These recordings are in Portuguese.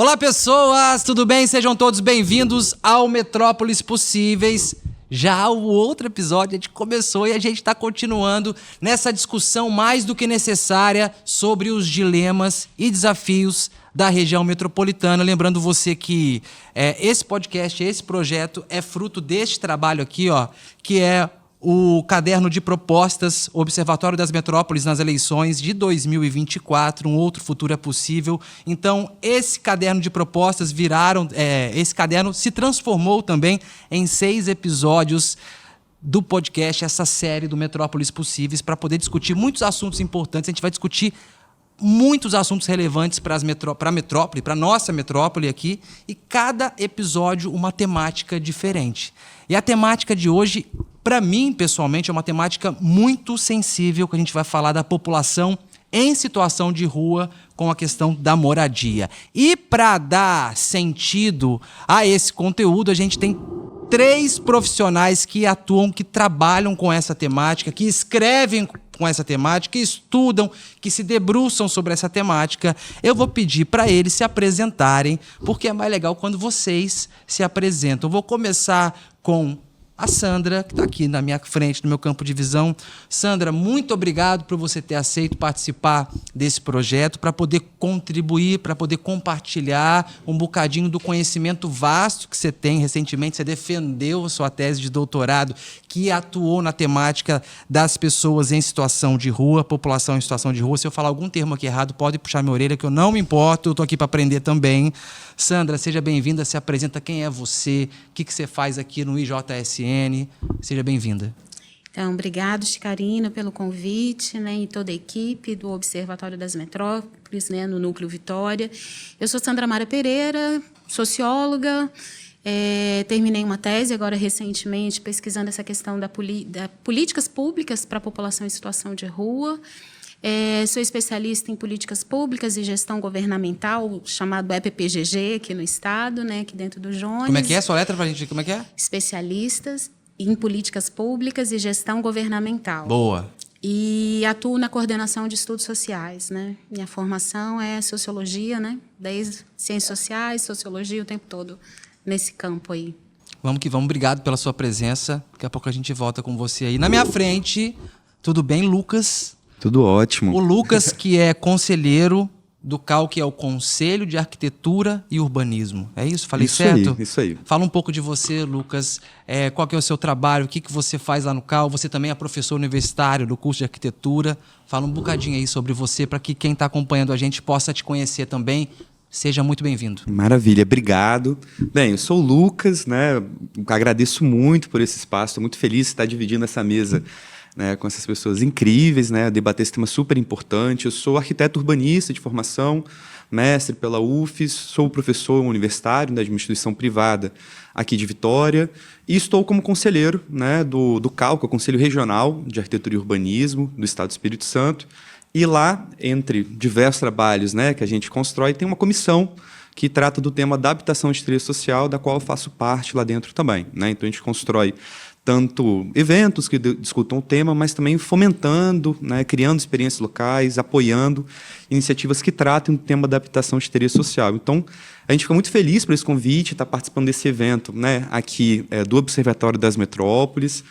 Olá, pessoas! Tudo bem? Sejam todos bem-vindos ao Metrópoles Possíveis. Já o outro episódio a gente começou e a gente está continuando nessa discussão mais do que necessária sobre os dilemas e desafios da região metropolitana. Lembrando você que esse podcast, esse projeto é fruto deste trabalho aqui, ó, que é o Caderno de Propostas, Observatório das Metrópoles nas eleições de 2024, um outro futuro é possível. Então, esse caderno de propostas esse caderno se transformou também em 6 episódios do podcast, essa série do Metrópoles Possíveis, para poder discutir muitos assuntos importantes. A gente vai discutir muitos assuntos relevantes para a metrópole, para a nossa metrópole aqui, e cada episódio uma temática diferente. E a temática de hoje, para mim, pessoalmente, é uma temática muito sensível, que a gente vai falar da população em situação de rua com a questão da moradia. E para dar sentido a esse conteúdo, a gente tem 3 profissionais que atuam, que trabalham com essa temática, que escrevem com essa temática, que estudam, que se debruçam sobre essa temática. Eu vou pedir para eles se apresentarem, porque é mais legal quando vocês se apresentam. Eu vou começar com a Sandra, que está aqui na minha frente, no meu campo de visão. Sandra, muito obrigado por você ter aceito participar desse projeto, para poder contribuir, para poder compartilhar um bocadinho do conhecimento vasto que você tem. Recentemente, você defendeu a sua tese de doutorado, que atuou na temática das pessoas em situação de rua, população em situação de rua. Se eu falar algum termo aqui errado, pode puxar minha orelha, que eu não me importo, eu estou aqui para aprender também. Sandra, seja bem-vinda, se apresenta, quem é você, o que você faz aqui no IJSN, seja bem-vinda. Então, obrigado, Chicarina, pelo convite, né, e toda a equipe do Observatório das Metrópoles, né, no Núcleo Vitória. Eu sou Sandra Mara Pereira, socióloga, terminei uma tese agora recentemente pesquisando essa questão da políticas públicas para a população em situação de rua. Sou especialista em políticas públicas e gestão governamental, chamado EPPGG, aqui no Estado, né, aqui dentro do Jones. Como é que é? Sua letra para a gente, como é que é? Especialistas em políticas públicas e gestão governamental. Boa. E atuo na coordenação de estudos sociais, né? Minha formação é sociologia, né? Desde ciências sociais, sociologia, o tempo todo nesse campo aí. Vamos que vamos, obrigado pela sua presença. Daqui a pouco a gente volta com você aí. Na minha frente, tudo bem, Lucas? Tudo ótimo. O Lucas, que é conselheiro do CAU, que é o Conselho de Arquitetura e Urbanismo. É isso? Falei certo? Isso aí. Fala um pouco de você, Lucas. Qual que é o seu trabalho? O que você faz lá no CAU? Você também é professor universitário do curso de arquitetura. Fala um bocadinho aí sobre você, para que quem está acompanhando a gente possa te conhecer também. Seja muito bem-vindo. Maravilha, obrigado. Bem, eu sou o Lucas, né? Agradeço muito por esse espaço. Estou muito feliz de estar dividindo essa mesa, né, com essas pessoas incríveis, né, debater esse tema super importante. Eu sou arquiteto urbanista de formação, mestre pela UFES, sou professor universitário de uma instituição privada aqui de Vitória e estou como conselheiro, né, do CAU, que é o Conselho Regional de Arquitetura e Urbanismo do Estado do Espírito Santo. E lá, entre diversos trabalhos, né, que a gente constrói, tem uma comissão que trata do tema da habitação de interesse social, da qual eu faço parte lá dentro também, né? Então, a gente constrói tanto eventos que discutam o tema, mas também fomentando, né, criando experiências locais, apoiando iniciativas que tratem do tema da habitação de interesse social. Então, a gente fica muito feliz por esse convite, estar participando desse evento, né, aqui do Observatório das Metrópoles,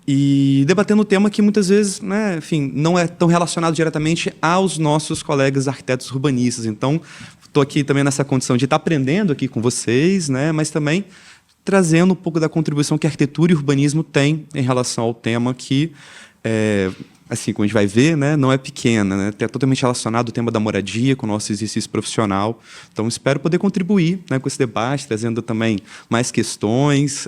e debatendo um tema que muitas vezes, né, enfim, não é tão relacionado diretamente aos nossos colegas arquitetos urbanistas. Então, estou aqui também nessa condição de estar aprendendo aqui com vocês, né, mas também trazendo um pouco da contribuição que a arquitetura e urbanismo têm em relação ao tema que, assim, como a gente vai ver, né, não é pequena, né, é totalmente relacionado ao tema da moradia, com o nosso exercício profissional. Então, espero poder contribuir, né, com esse debate, trazendo também mais questões,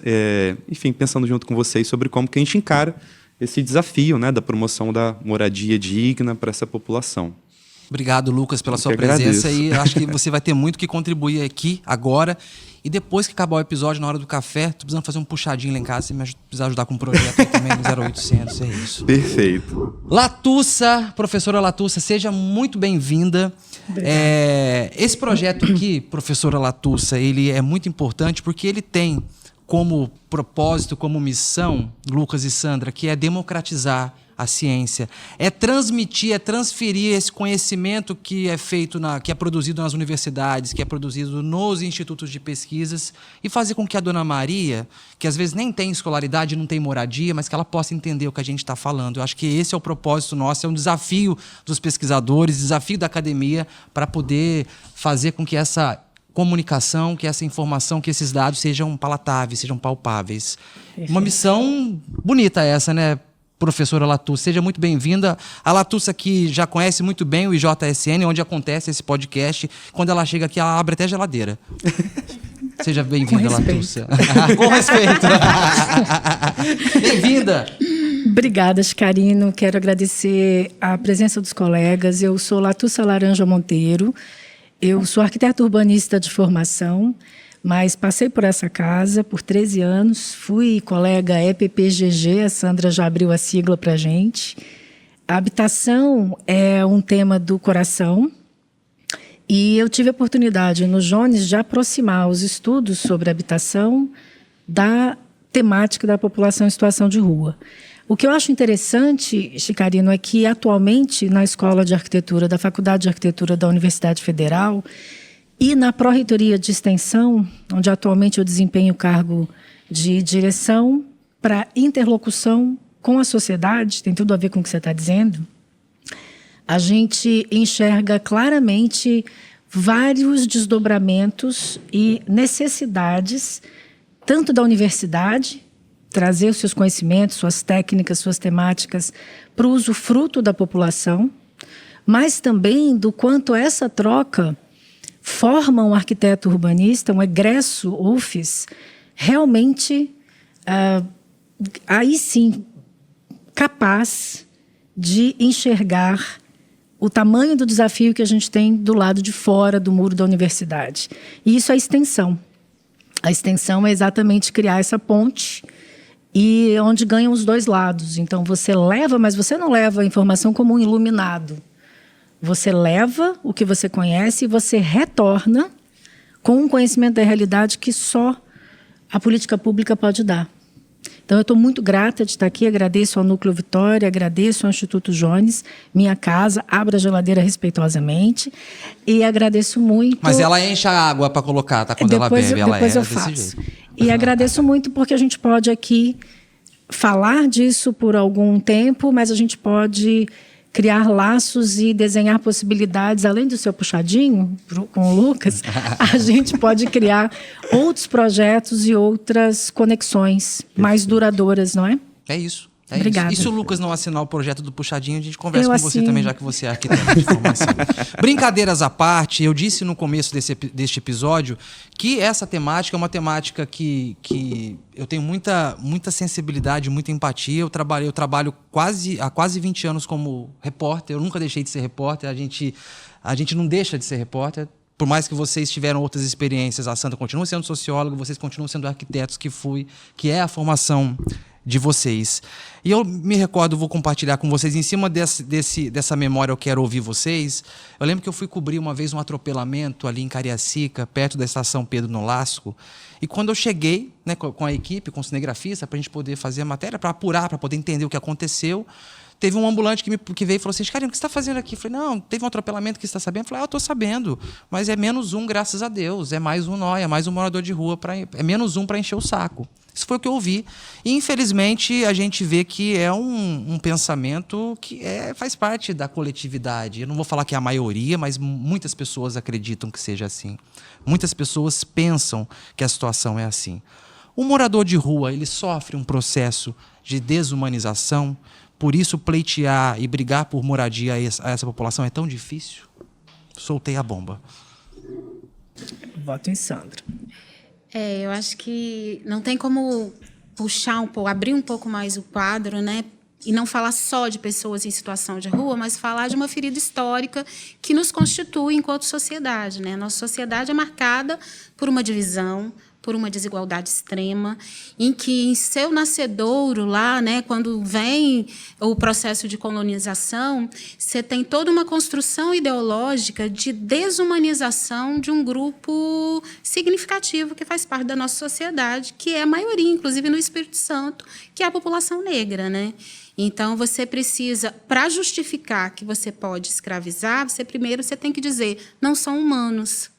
enfim, pensando junto com vocês sobre como que a gente encara esse desafio, né, da promoção da moradia digna para essa população. Obrigado, Lucas, pela sua presença. E acho que você vai ter muito que contribuir aqui, agora. E depois que acabar o episódio, na hora do café, tô precisando fazer um puxadinho lá em casa. Você me precisa ajudar com um projeto aí também no 0800, é isso. Perfeito. Latussa, professora Latussa, seja muito bem-vinda. Esse projeto aqui, professora Latussa, ele é muito importante porque ele tem como propósito, como missão, Lucas e Sandra, que é democratizar a ciência. É transmitir, é transferir esse conhecimento que é feito, que é produzido nas universidades, que é produzido nos institutos de pesquisas, e fazer com que a Dona Maria, que às vezes nem tem escolaridade, não tem moradia, mas que ela possa entender o que a gente está falando. Eu acho que esse é o propósito nosso, é um desafio dos pesquisadores, desafio da academia, para poder fazer com que essa comunicação, que essa informação, que esses dados sejam palatáveis, sejam palpáveis. Perfeito. Uma missão bonita essa, né, professora Latussa? Seja muito bem-vinda. A Latussa que já conhece muito bem o IJSN, onde acontece esse podcast. Quando ela chega aqui, ela abre até a geladeira. Seja bem-vinda, Latussa. Com respeito. Bem-vinda. Obrigada, Chicarino. Quero agradecer a presença dos colegas. Eu sou Latussa Laranja Monteiro. Eu sou arquiteta urbanista de formação, mas passei por essa casa por 13 anos. Fui colega EPPGG, a Sandra já abriu a sigla para a gente. A habitação é um tema do coração e eu tive a oportunidade no Jones de aproximar os estudos sobre habitação da temática da população em situação de rua. O que eu acho interessante, Chicarino, é que atualmente na Escola de Arquitetura da Faculdade de Arquitetura da Universidade Federal e na Pró-Reitoria de Extensão, onde atualmente eu desempenho o cargo de direção para interlocução com a sociedade, tem tudo a ver com o que você está dizendo, a gente enxerga claramente vários desdobramentos e necessidades, tanto da universidade, trazer os seus conhecimentos, suas técnicas, suas temáticas para o usufruto da população, mas também do quanto essa troca forma um arquiteto urbanista, um egresso UFES, realmente, aí sim, capaz de enxergar o tamanho do desafio que a gente tem do lado de fora do muro da universidade. E isso é a extensão. A extensão é exatamente criar essa ponte e onde ganham os dois lados. Então, você leva, mas você não leva a informação como um iluminado. Você leva o que você conhece e você retorna com um conhecimento da realidade que só a política pública pode dar. Então, eu estou muito grata de estar aqui, agradeço ao Núcleo Vitória, agradeço ao Instituto Jones, minha casa, abra a geladeira respeitosamente, e agradeço muito... Mas ela enche a água para colocar, tá? Quando ela bebe, ela depois eu desse faço. Jeito. E agradeço muito porque a gente pode aqui falar disso por algum tempo, mas a gente pode criar laços e desenhar possibilidades, além do seu puxadinho com o Lucas, a gente pode criar outros projetos e outras conexões mais duradouras, não é? É isso. Obrigada. E se o Lucas não assinar o projeto do Puxadinho, a gente conversa com você assino. também, já que você é arquiteto de formação. Brincadeiras à parte, eu disse no começo deste episódio que essa temática é uma temática que eu tenho muita sensibilidade, muita empatia. Eu trabalho há quase 20 anos como repórter, eu nunca deixei de ser repórter, a gente não deixa de ser repórter. Por mais que vocês tiveram outras experiências, a Sandra continua sendo socióloga, vocês continuam sendo arquitetos que é a formação de vocês. E eu me recordo, vou compartilhar com vocês, em cima dessa memória eu quero ouvir vocês. Eu lembro que eu fui cobrir uma vez um atropelamento ali em Cariacica, perto da estação Pedro Nolasco, e quando eu cheguei, né, com a equipe, com o cinegrafista, para a gente poder fazer a matéria, para apurar, para poder entender o que aconteceu, teve um ambulante que veio e falou assim: Chicarino, o que você está fazendo aqui? Eu falei: não, teve um atropelamento que você está sabendo? Eu falei: eu estou sabendo, mas é menos um, graças a Deus, é mais um nóia, é mais um morador de rua, é menos um para encher o saco. Isso foi o que eu ouvi. E, infelizmente, a gente vê que é um pensamento que faz parte da coletividade. Eu não vou falar que é a maioria, mas muitas pessoas acreditam que seja assim. Muitas pessoas pensam que a situação é assim. O morador de rua, ele sofre um processo de desumanização, por isso pleitear e brigar por moradia a essa população é tão difícil? Soltei a bomba. Voto em Sandra. Eu acho que não tem como puxar abrir um pouco mais o quadro, né? E não falar só de pessoas em situação de rua, mas falar de uma ferida histórica que nos constitui enquanto sociedade, né? Nossa sociedade é marcada por uma divisão, por uma desigualdade extrema, em que em seu nascedouro lá, né, quando vem o processo de colonização, você tem toda uma construção ideológica de desumanização de um grupo significativo que faz parte da nossa sociedade, que é a maioria, inclusive no Espírito Santo, que é a população negra, né? Então, você precisa, para justificar que você pode escravizar, primeiro você tem que dizer, não são humanos.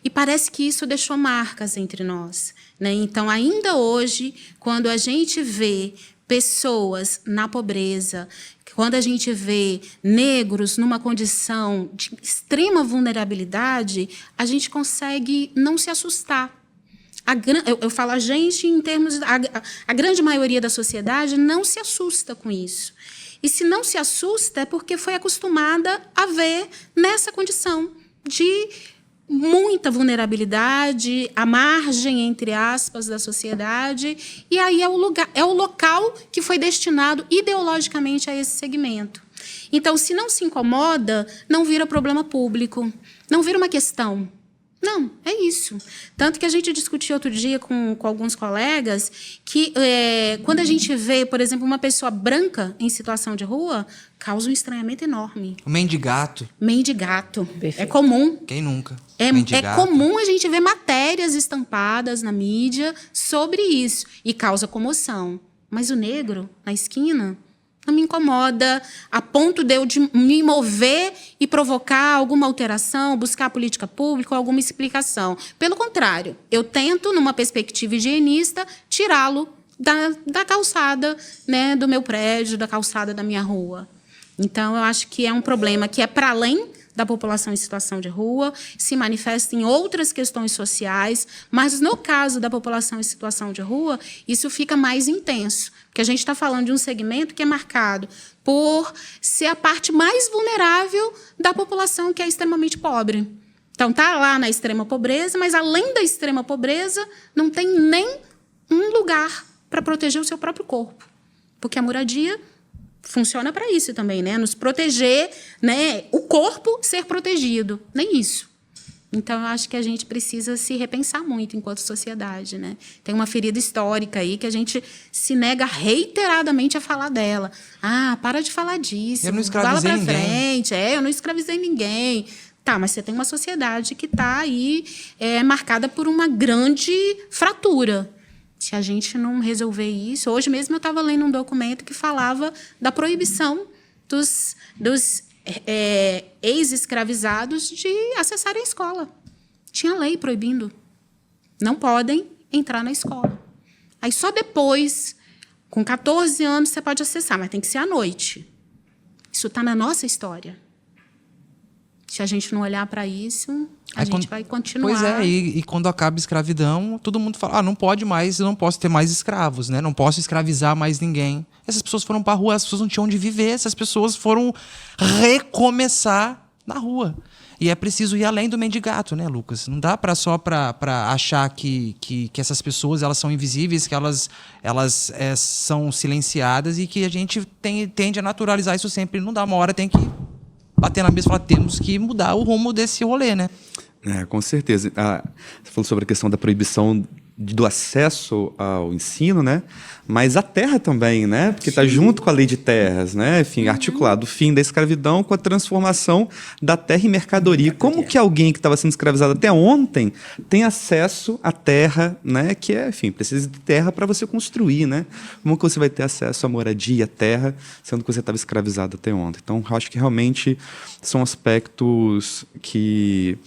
E parece que isso deixou marcas entre nós, né? Então, ainda hoje, quando a gente vê pessoas na pobreza, quando a gente vê negros numa condição de extrema vulnerabilidade, a gente consegue não se assustar. Eu falo a gente em termos... A grande maioria da sociedade não se assusta com isso. E se não se assusta é porque foi acostumada a ver nessa condição de muita vulnerabilidade, à margem, entre aspas, da sociedade, e aí é o local que foi destinado ideologicamente a esse segmento. Então, se não se incomoda, não vira problema público, não vira uma questão. Não, é isso. Tanto que a gente discutiu outro dia com alguns colegas que, quando a gente vê, por exemplo, uma pessoa branca em situação de rua, causa um estranhamento enorme. O mendigato. Mendigato. Perfeito. É comum. Quem nunca? É Mendigato. comum a gente ver matérias estampadas na mídia sobre isso. E causa comoção. Mas o negro, na esquina, não me incomoda a ponto de eu me mover e provocar alguma alteração, buscar política pública ou alguma explicação. Pelo contrário, eu tento, numa perspectiva higienista, tirá-lo da calçada, né, do meu prédio, da calçada da minha rua. Então, eu acho que é um problema que é para além da população em situação de rua, se manifesta em outras questões sociais, mas, no caso da população em situação de rua, isso fica mais intenso, porque a gente está falando de um segmento que é marcado por ser a parte mais vulnerável da população, que é extremamente pobre. Então, está lá na extrema pobreza, mas, além da extrema pobreza, não tem nem um lugar para proteger o seu próprio corpo, porque a moradia funciona para isso também, né? Nos proteger, né? O corpo ser protegido, nem isso. Então, eu acho que a gente precisa se repensar muito enquanto sociedade, né? Tem uma ferida histórica aí que a gente se nega reiteradamente a falar dela. Ah, para de falar disso. Eu não escravizei fala para ninguém. frente. Eu não escravizei ninguém. Tá, mas você tem uma sociedade que está aí marcada por uma grande fratura. Se a gente não resolver isso... Hoje mesmo eu estava lendo um documento que falava da proibição dos ex-escravizados de acessarem a escola. Tinha lei proibindo. Não podem entrar na escola. Aí só depois, com 14 anos, você pode acessar, mas tem que ser à noite. Isso está na nossa história. Se a gente não olhar para isso, a gente vai continuar. Pois é, e quando acaba a escravidão, todo mundo fala, não pode mais, eu não posso ter mais escravos, né? Não posso escravizar mais ninguém. Essas pessoas foram para a rua, as pessoas não tinham onde viver, essas pessoas foram recomeçar na rua. E é preciso ir além do mendigato, né, Lucas? Não dá só para achar que essas pessoas elas são invisíveis, que elas são silenciadas e que a gente tende a naturalizar isso sempre. Não dá, uma hora tem que bater na mesa e falar, temos que mudar o rumo desse rolê, né? Com certeza. Você falou sobre a questão da proibição do acesso ao ensino, né? Mas a terra também, né? Porque está junto com a lei de terras, né? Enfim, articulado o fim da escravidão com a transformação da terra em mercadoria. Como que alguém que estava sendo escravizado até ontem tem acesso à terra, né? Que enfim, precisa de terra para você construir, né? Como que você vai ter acesso à moradia, à terra, sendo que você estava escravizado até ontem? Então, eu acho que realmente são aspectos que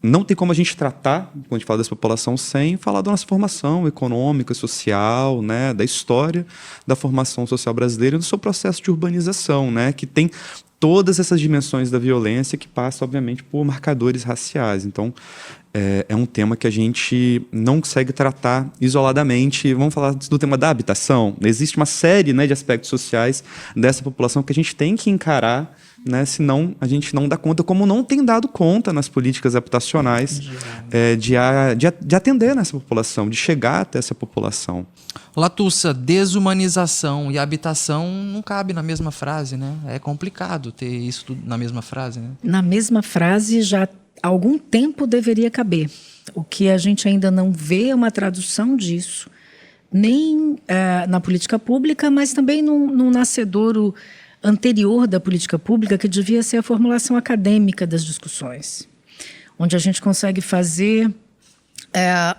não tem como a gente tratar, quando a gente fala dessa população, sem falar da nossa formação econômica, social, né, da história da formação social brasileira e do seu processo de urbanização, né, que tem todas essas dimensões da violência que passa, obviamente, por marcadores raciais. Então, é um tema que a gente não consegue tratar isoladamente. Vamos falar do tema da habitação. Existe uma série, né, de aspectos sociais dessa população que a gente tem que encarar, né, senão a gente não dá conta, como não tem dado conta nas políticas habitacionais de atender nessa população, de chegar até essa população. Latussa, desumanização e habitação não cabe na mesma frase, né? É complicado ter isso tudo na mesma frase, né? Na mesma frase já algum tempo deveria caber. O que a gente ainda não vê é uma tradução disso, nem na política pública, mas também num nascedouro anterior da política pública, que devia ser a formulação acadêmica das discussões, onde a gente consegue fazer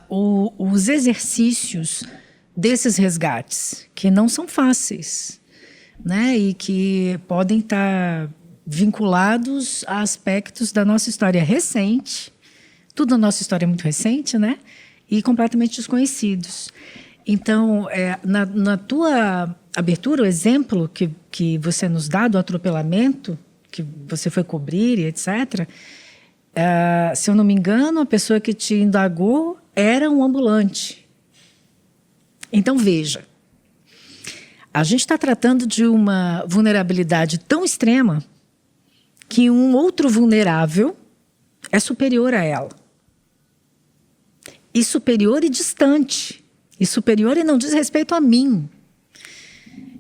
os exercícios desses resgates, que não são fáceis, né? E que podem estar vinculados a aspectos da nossa história recente. Tudo na nossa história é muito recente, né? E completamente desconhecidos. Então, na tua abertura, o exemplo que você nos dá do atropelamento, que você foi cobrir e etc., se eu não me engano, a pessoa que te indagou era um ambulante. Então, veja, a gente está tratando de uma vulnerabilidade tão extrema que um outro vulnerável é superior a ela. E superior e distante. E superior e não diz respeito a mim.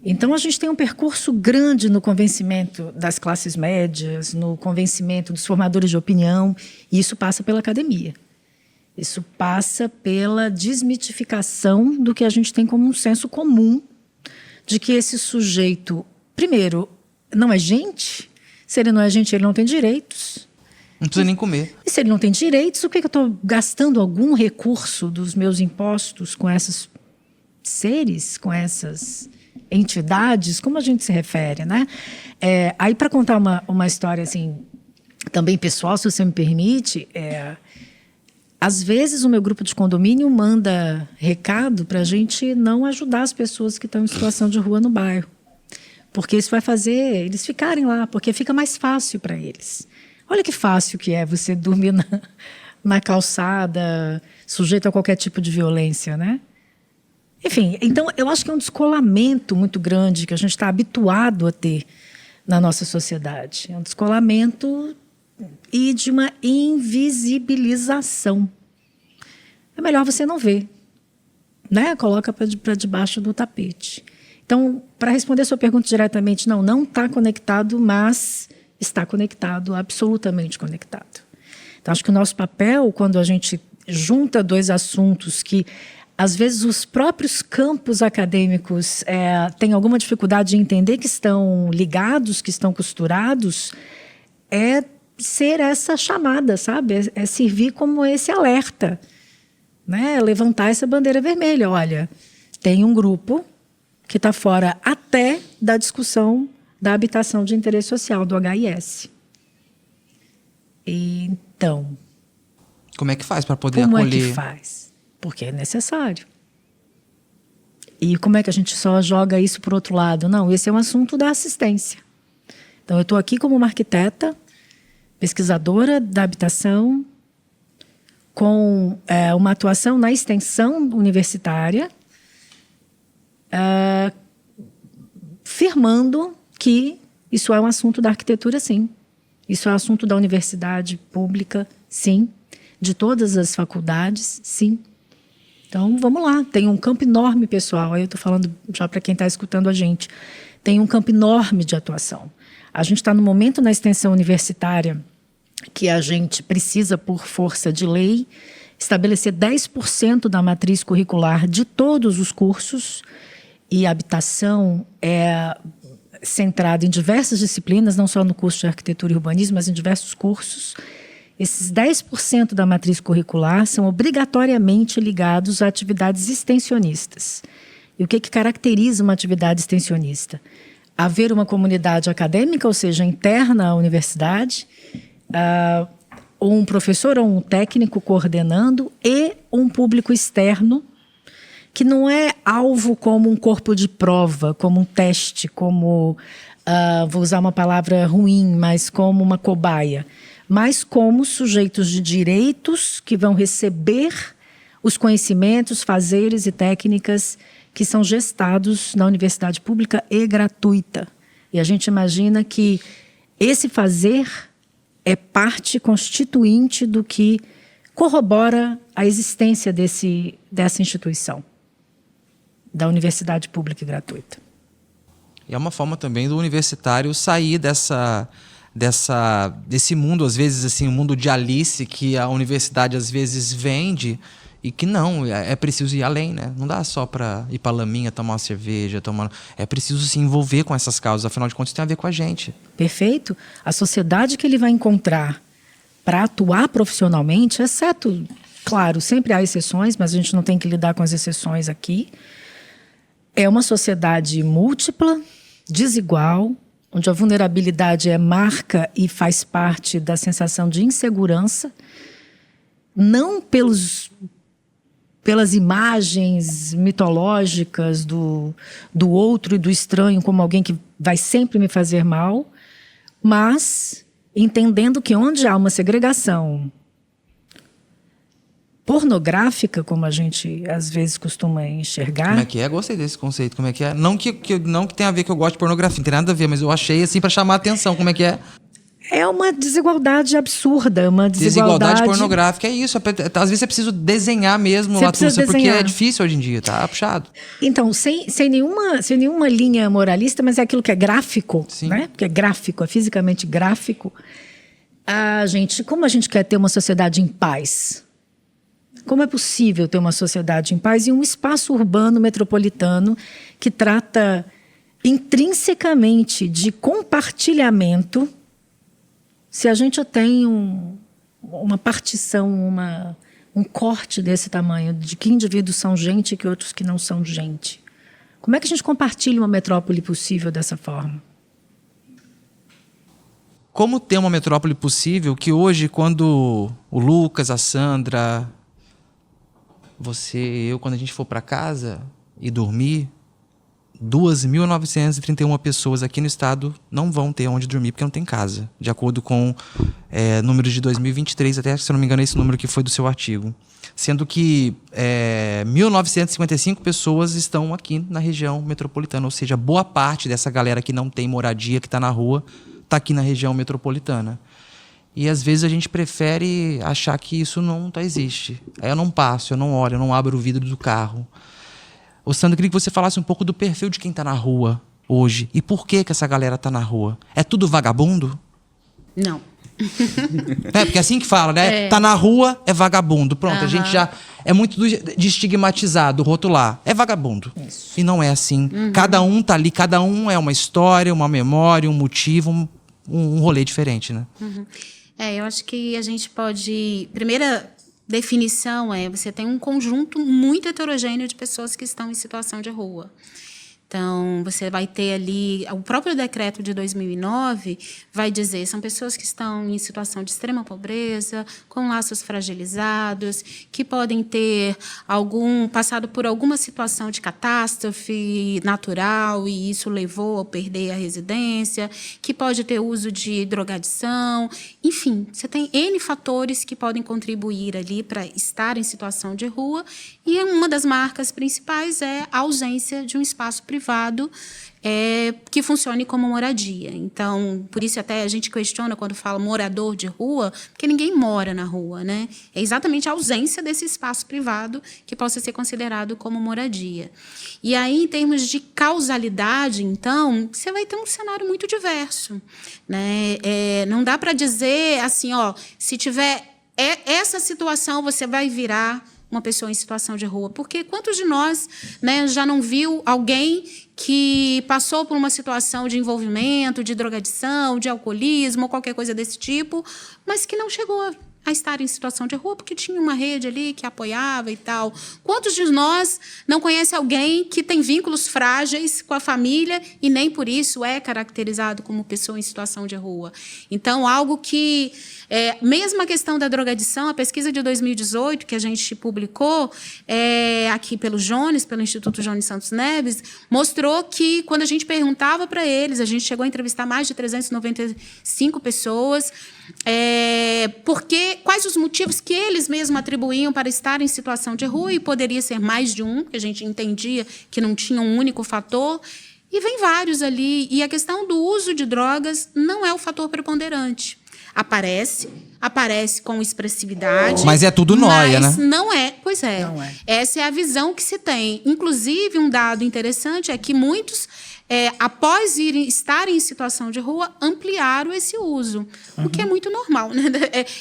Então, a gente tem um percurso grande no convencimento das classes médias, no convencimento dos formadores de opinião, e isso passa pela academia. Isso passa pela desmitificação do que a gente tem como um senso comum de que esse sujeito, primeiro, não é gente. Se ele não é gente, ele não tem direitos. Não precisa nem comer. E se ele não tem direitos, o que eu estou gastando algum recurso dos meus impostos com esses seres, com essas entidades? Como a gente se refere, né? Aí, para contar uma história assim, também pessoal, se você me permite, às vezes o meu grupo de condomínio manda recado para a gente não ajudar as pessoas que estão em situação de rua no bairro. Porque isso vai fazer eles ficarem lá, porque fica mais fácil para eles. Olha que fácil que é você dormir na calçada, sujeito a qualquer tipo de violência, né? Enfim, então eu acho que é um descolamento muito grande que a gente está habituado a ter na nossa sociedade. É um descolamento e de uma invisibilização. É melhor você não ver, né? Coloca para debaixo do tapete. Então, para responder a sua pergunta diretamente, não está conectado, mas está conectado, absolutamente conectado. Então, acho que o nosso papel, quando a gente junta dois assuntos que, às vezes, os próprios campos acadêmicos têm alguma dificuldade de entender que estão ligados, que estão costurados, é ser essa chamada, sabe? É servir como esse alerta, né? Levantar essa bandeira vermelha. Olha, tem um grupo que está fora até da discussão da habitação de interesse social, do HIS. Então, como é que faz para poder como acolher? Como é que faz? Porque é necessário. E como é que a gente só joga isso para o outro lado? Não, esse é um assunto da assistência. Então, eu estou aqui como uma arquiteta, pesquisadora da habitação, com uma atuação na extensão universitária, firmando que isso é um assunto da arquitetura, sim. Isso é um assunto da universidade pública, sim. De todas as faculdades, sim. Então, vamos lá. Tem um campo enorme, pessoal. Aí eu estou falando já para quem está escutando a gente. Tem um campo enorme de atuação. A gente está no momento na extensão universitária que a gente precisa, por força de lei, estabelecer 10% da matriz curricular de todos os cursos, e a habitação é centrada em diversas disciplinas, não só no curso de arquitetura e urbanismo, mas em diversos cursos. Esses 10% da matriz curricular são obrigatoriamente ligados a atividades extensionistas. E o que caracteriza uma atividade extensionista? Haver uma comunidade acadêmica, ou seja, interna à universidade, ou um professor ou um técnico coordenando, e um público externo, que não é alvo como um corpo de prova, como um teste, como, vou usar uma palavra ruim, mas como uma cobaia, mas como sujeitos de direitos que vão receber os conhecimentos, fazeres e técnicas que são gestados na universidade pública e gratuita. E a gente imagina que esse fazer é parte constituinte do que corrobora a existência dessa instituição, da universidade pública e gratuita. E é uma forma também do universitário sair desse mundo, às vezes, assim, o mundo de Alice que a universidade às vezes vende, e que não, é preciso ir além, né? Não dá só para ir para Laminha, tomar uma cerveja, é preciso se envolver com essas causas, afinal de contas isso tem a ver com a gente. Perfeito. A sociedade que ele vai encontrar para atuar profissionalmente, exceto, claro, sempre há exceções, mas a gente não tem que lidar com as exceções aqui, é uma sociedade múltipla, desigual, onde a vulnerabilidade é marca e faz parte da sensação de insegurança, não pelas imagens mitológicas do outro e do estranho como alguém que vai sempre me fazer mal, mas entendendo que onde há uma segregação pornográfica, como a gente às vezes costuma enxergar. Como é que é? Gostei desse conceito. Como é que é? Não que tenha a ver que eu gosto de pornografia, não tem nada a ver, mas eu achei assim para chamar a atenção. Como é que é? É uma desigualdade absurda, uma desigualdade pornográfica, é isso. Às vezes é preciso desenhar mesmo, Latúcia, porque é difícil hoje em dia, tá puxado. Então, sem nenhuma linha moralista, mas é aquilo que é gráfico, né? Porque é gráfico, é fisicamente gráfico. Como a gente quer ter uma sociedade em paz? Como é possível ter uma sociedade em paz em um espaço urbano metropolitano que trata intrinsecamente de compartilhamento, se a gente tem uma partição, um corte desse tamanho, de que indivíduos são gente e que outros que não são gente? Como é que a gente compartilha uma metrópole possível dessa forma? Como ter uma metrópole possível que hoje, quando o Lucas, a Sandra, você e eu, quando a gente for para casa e dormir, 2.931 pessoas aqui no estado não vão ter onde dormir porque não tem casa, de acordo com números de 2023, até, se eu não me engano, esse número que foi do seu artigo. Sendo que 1.955 pessoas estão aqui na região metropolitana, ou seja, boa parte dessa galera que não tem moradia, que está na rua, está aqui na região metropolitana. E às vezes a gente prefere achar que isso não existe. Aí eu não passo, eu não olho, eu não abro o vidro do carro. Ô Sandra, eu queria que você falasse um pouco do perfil de quem está na rua hoje. E por que essa galera está na rua? É tudo vagabundo? Não. Porque é assim que fala, né? Tá na rua, é vagabundo. Pronto, a gente já... É muito de estigmatizado, rotular. É vagabundo. Isso. E não é assim. Cada um tá ali, cada um é uma história, uma memória, um motivo, um rolê diferente, né? Eu acho que a gente pode... Primeira definição você tem um conjunto muito heterogêneo de pessoas que estão em situação de rua. Então, você vai ter ali... O próprio decreto de 2009 vai dizer são pessoas que estão em situação de extrema pobreza, com laços fragilizados, que podem ter passado por alguma situação de catástrofe natural e isso levou a perder a residência, que pode ter uso de drogadição. Enfim, você tem N fatores que podem contribuir ali para estar em situação de rua e uma das marcas principais é a ausência de um espaço privado que funcione como moradia. Então, por isso até a gente questiona quando fala morador de rua, porque ninguém mora na rua, né? É exatamente a ausência desse espaço privado que possa ser considerado como moradia. E aí, em termos de causalidade, então, você vai ter um cenário muito diverso, né? Não dá para dizer assim, se tiver essa situação, você vai virar uma pessoa em situação de rua. Porque quantos de nós, né, já não viu alguém que passou por uma situação de envolvimento, de drogadição, de alcoolismo, ou qualquer coisa desse tipo, mas que não chegou a estar em situação de rua porque tinha uma rede ali que apoiava e tal. Quantos de nós não conhece alguém que tem vínculos frágeis com a família e nem por isso é caracterizado como pessoa em situação de rua? Então, algo que... mesmo a questão da drogadição, a pesquisa de 2018, que a gente publicou aqui pelo Instituto Jones Santos Neves, mostrou que, quando a gente perguntava para eles, a gente chegou a entrevistar mais de 395 pessoas, quais os motivos que eles mesmos atribuíam para estar em situação de rua, e poderia ser mais de um, que a gente entendia que não tinha um único fator, e vem vários ali. E a questão do uso de drogas não é o fator preponderante. Aparece com expressividade. Mas é tudo nóia, né? Não é. Pois é. Não é. Essa é a visão que se tem. Inclusive, um dado interessante é que muitos após estarem em situação de rua, ampliaram esse uso, o que é muito normal, né?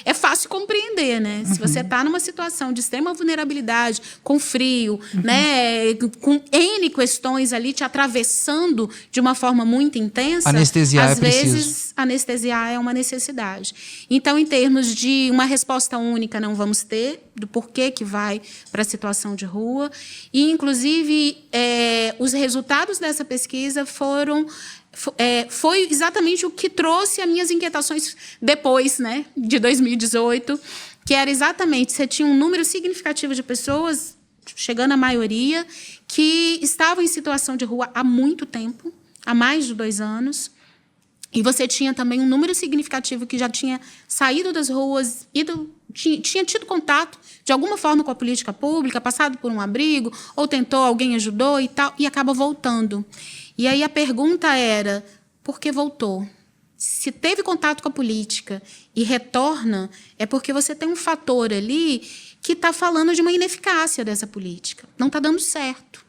É fácil compreender, né? Se você está numa situação de extrema vulnerabilidade, com frio, né? Com N questões ali te atravessando de uma forma muito intensa, anestesiar às é vezes preciso. anestesiar é uma necessidade. Então, em termos de uma resposta única, não vamos ter, do porquê que vai para a situação de rua. E, inclusive, os resultados dessa pesquisa foi exatamente o que trouxe as minhas inquietações depois, né, de 2018, que era exatamente, você tinha um número significativo de pessoas, chegando à maioria, que estavam em situação de rua há muito tempo, há mais de 2 anos, e você tinha também um número significativo que já tinha saído das ruas, tinha tido contato, de alguma forma, com a política pública, passado por um abrigo, ou tentou, alguém ajudou e tal, e acaba voltando. E aí a pergunta era, por que voltou? Se teve contato com a política e retorna, é porque você tem um fator ali que está falando de uma ineficácia dessa política. Não está dando certo.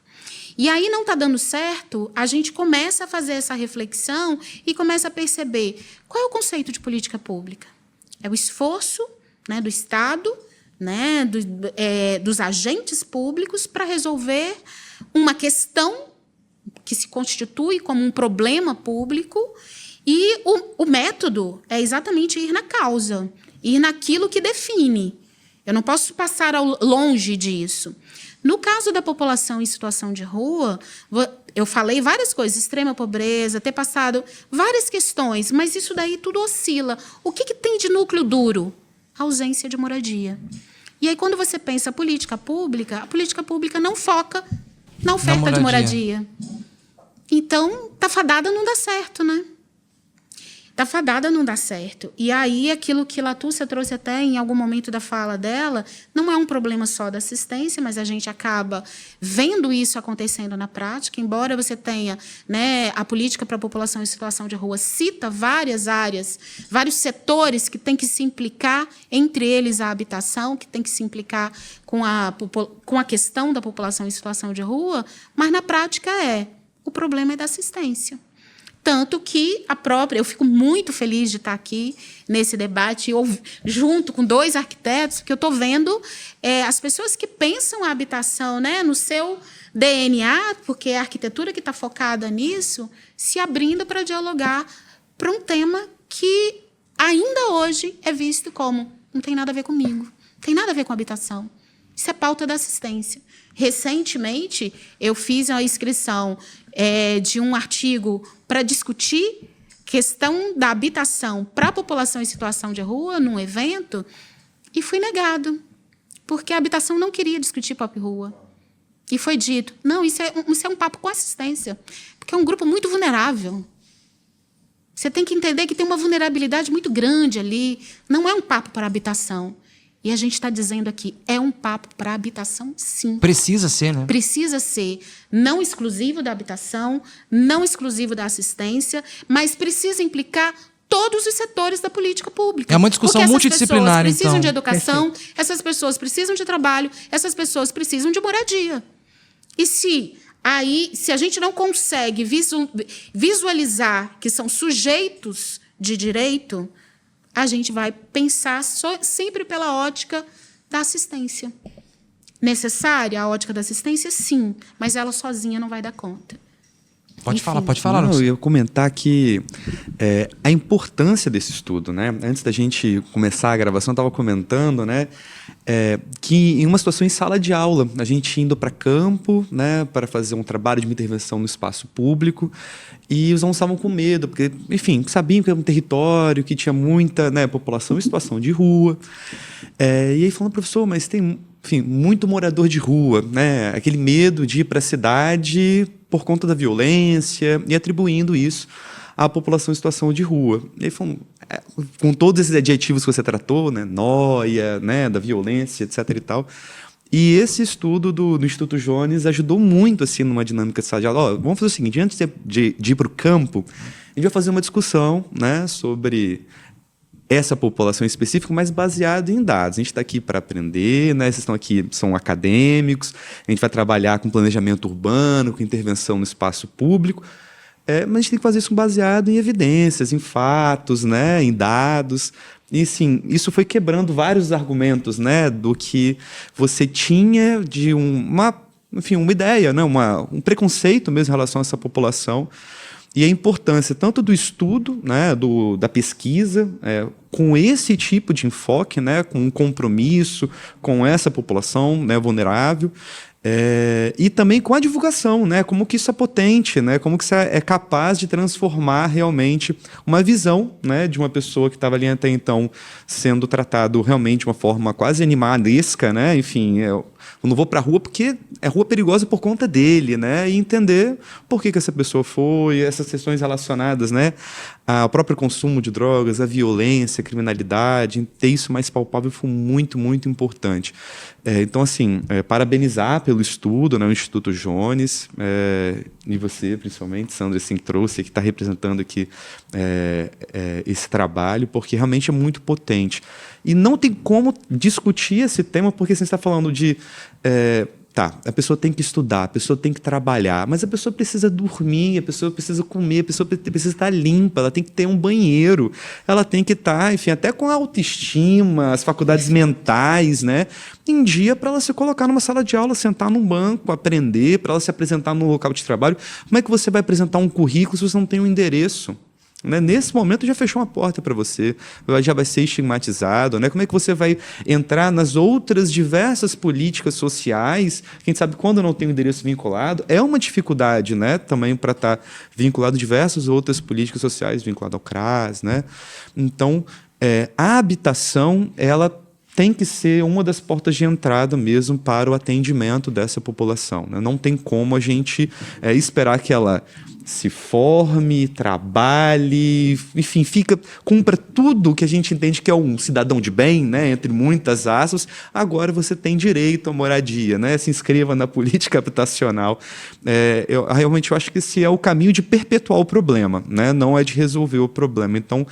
E aí não está dando certo, a gente começa a fazer essa reflexão e começa a perceber qual é o conceito de política pública. É o esforço, né, do Estado, né, dos agentes públicos para resolver uma questão que se constitui como um problema público, e o método é exatamente ir na causa, ir naquilo que define. Eu não posso passar longe disso. No caso da população em situação de rua, eu falei várias coisas, extrema pobreza, ter passado várias questões, mas isso daí tudo oscila. O que tem de núcleo duro? A ausência de moradia. E aí, quando você pensa a política pública não foca na oferta de moradia. Então, tá fadada não dá certo, né? Tá fadada não dá certo. E aí, aquilo que Latúcia trouxe até em algum momento da fala dela, não é um problema só da assistência, mas a gente acaba vendo isso acontecendo na prática, embora você tenha, né, a política para a população em situação de rua cita várias áreas, vários setores que têm que se implicar, entre eles a habitação, que tem que se implicar com a questão da população em situação de rua, mas na prática o problema é da assistência. Tanto que eu fico muito feliz de estar aqui nesse debate, junto com 2 arquitetos, porque eu estou vendo as pessoas que pensam a habitação, né, no seu DNA, porque é a arquitetura que está focada nisso, se abrindo para dialogar para um tema que ainda hoje é visto como não tem nada a ver comigo, não tem nada a ver com habitação. Isso é pauta da assistência. Recentemente, eu fiz a inscrição de um artigo para discutir questão da habitação para a população em situação de rua, num evento, e fui negado, porque a habitação não queria discutir pop rua. E foi dito, não, isso é um papo com assistência, porque é um grupo muito vulnerável. Você tem que entender que tem uma vulnerabilidade muito grande ali, não é um papo para habitação. E a gente está dizendo aqui, é um papo para habitação, sim. Precisa ser, né? Precisa ser não exclusivo da habitação, não exclusivo da assistência, mas precisa implicar todos os setores da política pública. É uma discussão multidisciplinar, então. Essas pessoas precisam de educação, essas pessoas precisam de trabalho, essas pessoas precisam de moradia. E se a gente não consegue visualizar que são sujeitos de direito, a gente vai pensar sempre pela ótica da assistência. Necessária a ótica da assistência? Sim, mas ela sozinha não vai dar conta. Pode falar. Não, eu ia comentar que a importância desse estudo, né? Antes da gente começar a gravação, eu estava comentando, né, que em uma situação em sala de aula, a gente indo para campo, né, para fazer um trabalho de intervenção no espaço público, e os alunos estavam com medo, porque, enfim, sabiam que era um território que tinha muita, né, população em situação de rua. E aí falando, professor, mas tem, enfim, muito morador de rua, né? Aquele medo de ir para a cidade por conta da violência e atribuindo isso à população em situação de rua. E aí falando, com todos esses adjetivos que você tratou, né, noia, né, da violência, etc. e tal. E esse estudo do Instituto Jones ajudou muito assim numa dinâmica de sala de aula. Vamos fazer o seguinte, antes de ir para o campo, a gente vai fazer uma discussão, né, sobre essa população específica, mas baseado em dados. A gente está aqui para aprender, né? Vocês estão aqui, são acadêmicos, a gente vai trabalhar com planejamento urbano, com intervenção no espaço público, mas a gente tem que fazer isso baseado em evidências, em fatos, né, em dados. E, sim, isso foi quebrando vários argumentos, né, do que você tinha de uma ideia, né, um preconceito mesmo em relação a essa população. E a importância tanto do estudo, né, da pesquisa, com esse tipo de enfoque, né, com um compromisso com essa população, né, vulnerável, e também com a divulgação, né, como que isso é potente, né, como que isso é capaz de transformar realmente uma visão, né, de uma pessoa que estava ali até então sendo tratado realmente de uma forma quase animalesca, né, enfim, eu não vou para a rua porque é rua perigosa por conta dele, né, e entender por que essa pessoa foi, essas questões relacionadas, né, ao próprio consumo de drogas, a violência, a criminalidade, ter isso mais palpável foi muito, muito importante. Então, assim, parabenizar pelo estudo, né, o Instituto Jones, e você, principalmente, Sandra, assim, trouxe, que está representando aqui esse trabalho, porque realmente é muito potente. E não tem como discutir esse tema, porque você está falando de... a pessoa tem que estudar, a pessoa tem que trabalhar, mas a pessoa precisa dormir, a pessoa precisa comer, a pessoa precisa estar limpa, ela tem que ter um banheiro, ela tem que estar, enfim, até com a autoestima, as faculdades mentais, né, em dia para ela se colocar numa sala de aula, sentar num banco, aprender, para ela se apresentar no local de trabalho. Como é que você vai apresentar um currículo se você não tem um endereço? Né? Nesse momento já fechou uma porta para você, já vai ser estigmatizado, né? Como é que você vai entrar nas outras diversas políticas sociais? Quem sabe quando não tem o endereço vinculado, é uma dificuldade, né? Também para estar vinculado a diversas outras políticas sociais, vinculado ao CRAS, né? Então, a habitação, ela tem que ser uma das portas de entrada mesmo para o atendimento dessa população, né? Não tem como a gente esperar que ela se forme, trabalhe, enfim, cumpra tudo que a gente entende que é um cidadão de bem, né, entre muitas aspas. Agora você tem direito à moradia, né, se inscreva na política habitacional. Eu realmente acho que esse é o caminho de perpetuar o problema, né, não é de resolver o problema. Então,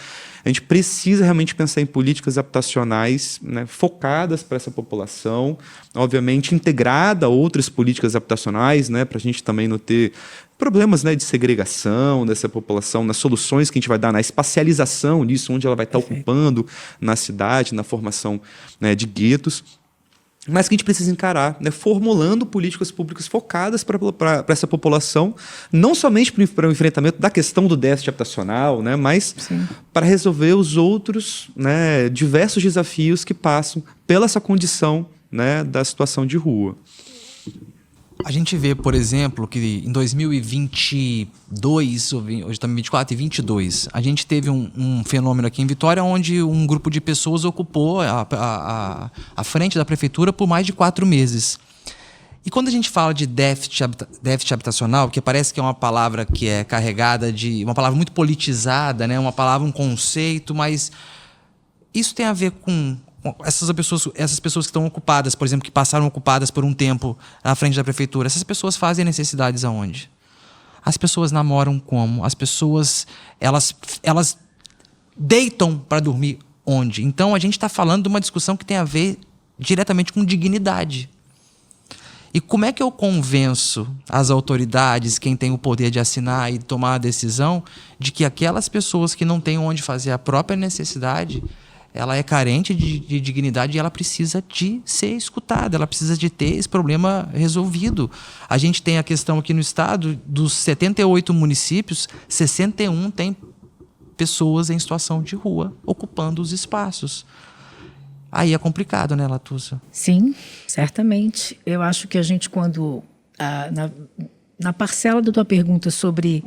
a gente precisa realmente pensar em políticas habitacionais, né, focadas para essa população, obviamente integrada a outras políticas habitacionais, né, para a gente também não ter problemas, né, de segregação dessa população, nas soluções que a gente vai dar, na espacialização disso, onde ela vai estar ocupando na cidade, na formação, né, de guetos. Mas que a gente precisa encarar, né, formulando políticas públicas focadas para essa população, não somente para o enfrentamento da questão do déficit habitacional, né, mas para resolver os outros, né, diversos desafios que passam pela essa condição, né, da situação de rua. A gente vê, por exemplo, que em 2022, hoje estamos em 24 e 22, a gente teve um fenômeno aqui em Vitória onde um grupo de pessoas ocupou a frente da prefeitura por mais de 4 meses. E quando a gente fala de déficit habitacional, que parece que é uma palavra que é carregada de... uma palavra muito politizada, né? Uma palavra, um conceito, mas isso tem a ver com essas pessoas que estão ocupadas, por exemplo, que passaram ocupadas por um tempo na frente da prefeitura. Essas pessoas fazem necessidades aonde? As pessoas namoram como? As pessoas, elas deitam para dormir onde? Então, a gente está falando de uma discussão que tem a ver diretamente com dignidade. E como é que eu convenço as autoridades, quem tem o poder de assinar e tomar a decisão, de que aquelas pessoas que não têm onde fazer a própria necessidade, ela é carente de dignidade e ela precisa de ser escutada, ela precisa de ter esse problema resolvido. A gente tem a questão aqui no estado, dos 78 municípios, 61 tem pessoas em situação de rua, ocupando os espaços. Aí é complicado, né, Latussa? Sim, certamente. Eu acho que a gente, quando... na parcela da tua pergunta sobre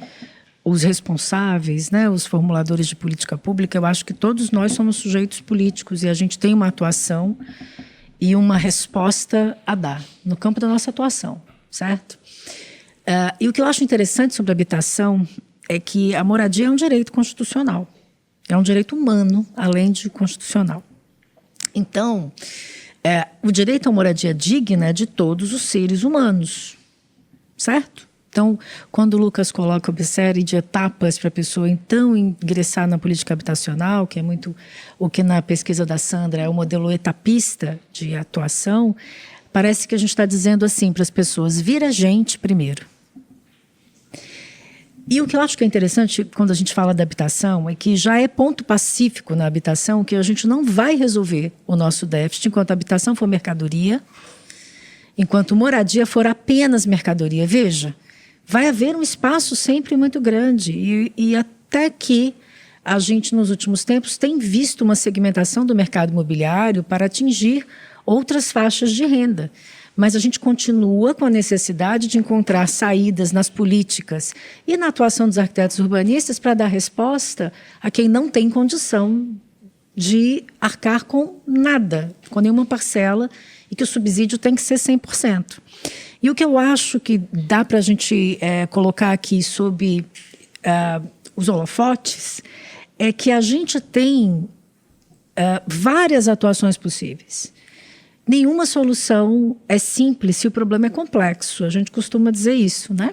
os responsáveis, né, os formuladores de política pública, eu acho que todos nós somos sujeitos políticos e a gente tem uma atuação e uma resposta a dar no campo da nossa atuação, certo? E o que eu acho interessante sobre a habitação é que a moradia é um direito constitucional, é um direito humano, além de constitucional. Então, o direito à moradia digna é de todos os seres humanos, certo? Então, quando o Lucas coloca uma série de etapas para a pessoa então ingressar na política habitacional, que é muito o que na pesquisa da Sandra é o modelo etapista de atuação, parece que a gente está dizendo assim para as pessoas: vira gente primeiro. E o que eu acho que é interessante quando a gente fala da habitação é que já é ponto pacífico na habitação que a gente não vai resolver o nosso déficit enquanto a habitação for mercadoria, enquanto moradia for apenas mercadoria. Veja, vai haver um espaço sempre muito grande e até que a gente, nos últimos tempos, tem visto uma segmentação do mercado imobiliário para atingir outras faixas de renda. Mas a gente continua com a necessidade de encontrar saídas nas políticas e na atuação dos arquitetos urbanistas para dar resposta a quem não tem condição de arcar com nada, com nenhuma parcela, e que o subsídio tem que ser 100%. E o que eu acho que dá para a gente colocar aqui sob os holofotes é que a gente tem várias atuações possíveis. Nenhuma solução é simples se o problema é complexo. A gente costuma dizer isso, né?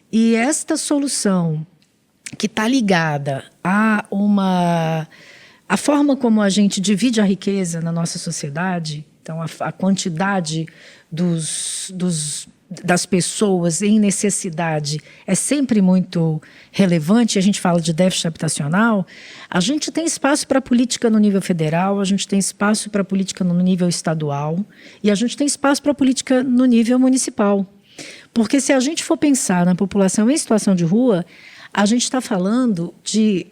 E esta solução que está ligada a forma como a gente divide a riqueza na nossa sociedade, então a quantidade das pessoas em necessidade é sempre muito relevante. A gente fala de déficit habitacional. A gente tem espaço para política no nível federal, a gente tem espaço para política no nível estadual e a gente tem espaço para política no nível municipal. Porque se a gente for pensar na população em situação de rua, a gente está falando de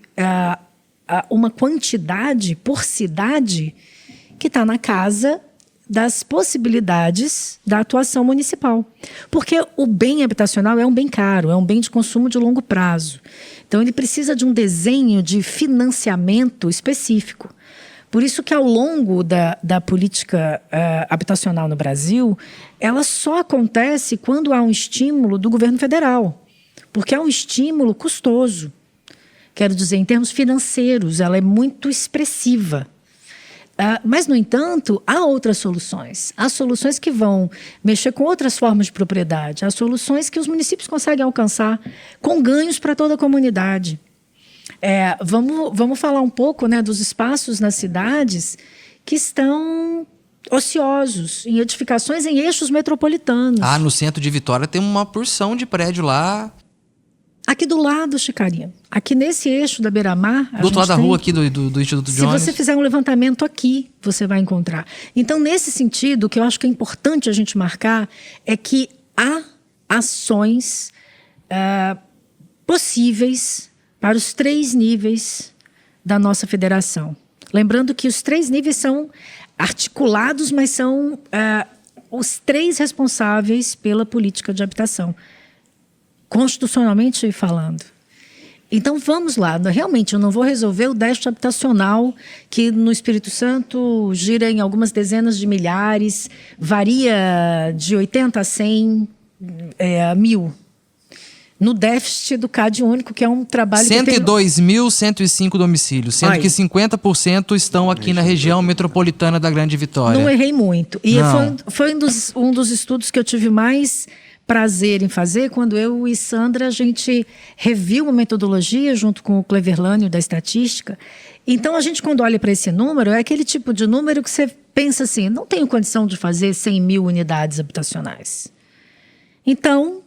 uma quantidade por cidade que está na casa das possibilidades da atuação municipal. Porque o bem habitacional é um bem caro, é um bem de consumo de longo prazo. Então, ele precisa de um desenho de financiamento específico. Por isso que, ao longo da política habitacional no Brasil, ela só acontece quando há um estímulo do governo federal, porque é um estímulo custoso. Quero dizer, em termos financeiros, ela é muito expressiva. Mas, no entanto, há outras soluções. Há soluções que vão mexer com outras formas de propriedade. Há soluções que os municípios conseguem alcançar com ganhos para toda a comunidade. Vamos falar um pouco, né, dos espaços nas cidades que estão ociosos, em edificações em eixos metropolitanos. No centro de Vitória tem uma porção de prédio lá. Aqui do lado, Chicarinha. Aqui nesse eixo da Beira-Mar... Do outro lado da rua aqui do Instituto Jones. Se você fizer um levantamento aqui, você vai encontrar. Então, nesse sentido, o que eu acho que é importante a gente marcar é que há ações possíveis para os 3 níveis da nossa federação. Lembrando que os 3 níveis são articulados, mas são os 3 responsáveis pela política de habitação, constitucionalmente falando. Então, vamos lá. Realmente, eu não vou resolver o déficit habitacional, que no Espírito Santo gira em algumas dezenas de milhares, varia de 80 a 100 mil. No déficit do CAD único, que é um trabalho... 102.105 domicílios, sendo que 50% estão aqui na região metropolitana da Grande Vitória. Não errei muito. E foi um dos estudos que eu tive mais prazer em fazer, quando eu e Sandra, a gente reviu uma metodologia junto com o Cleverlânio da estatística. Então, a gente, quando olha para esse número, é aquele tipo de número que você pensa assim, não tenho condição de fazer 100 mil unidades habitacionais. Então,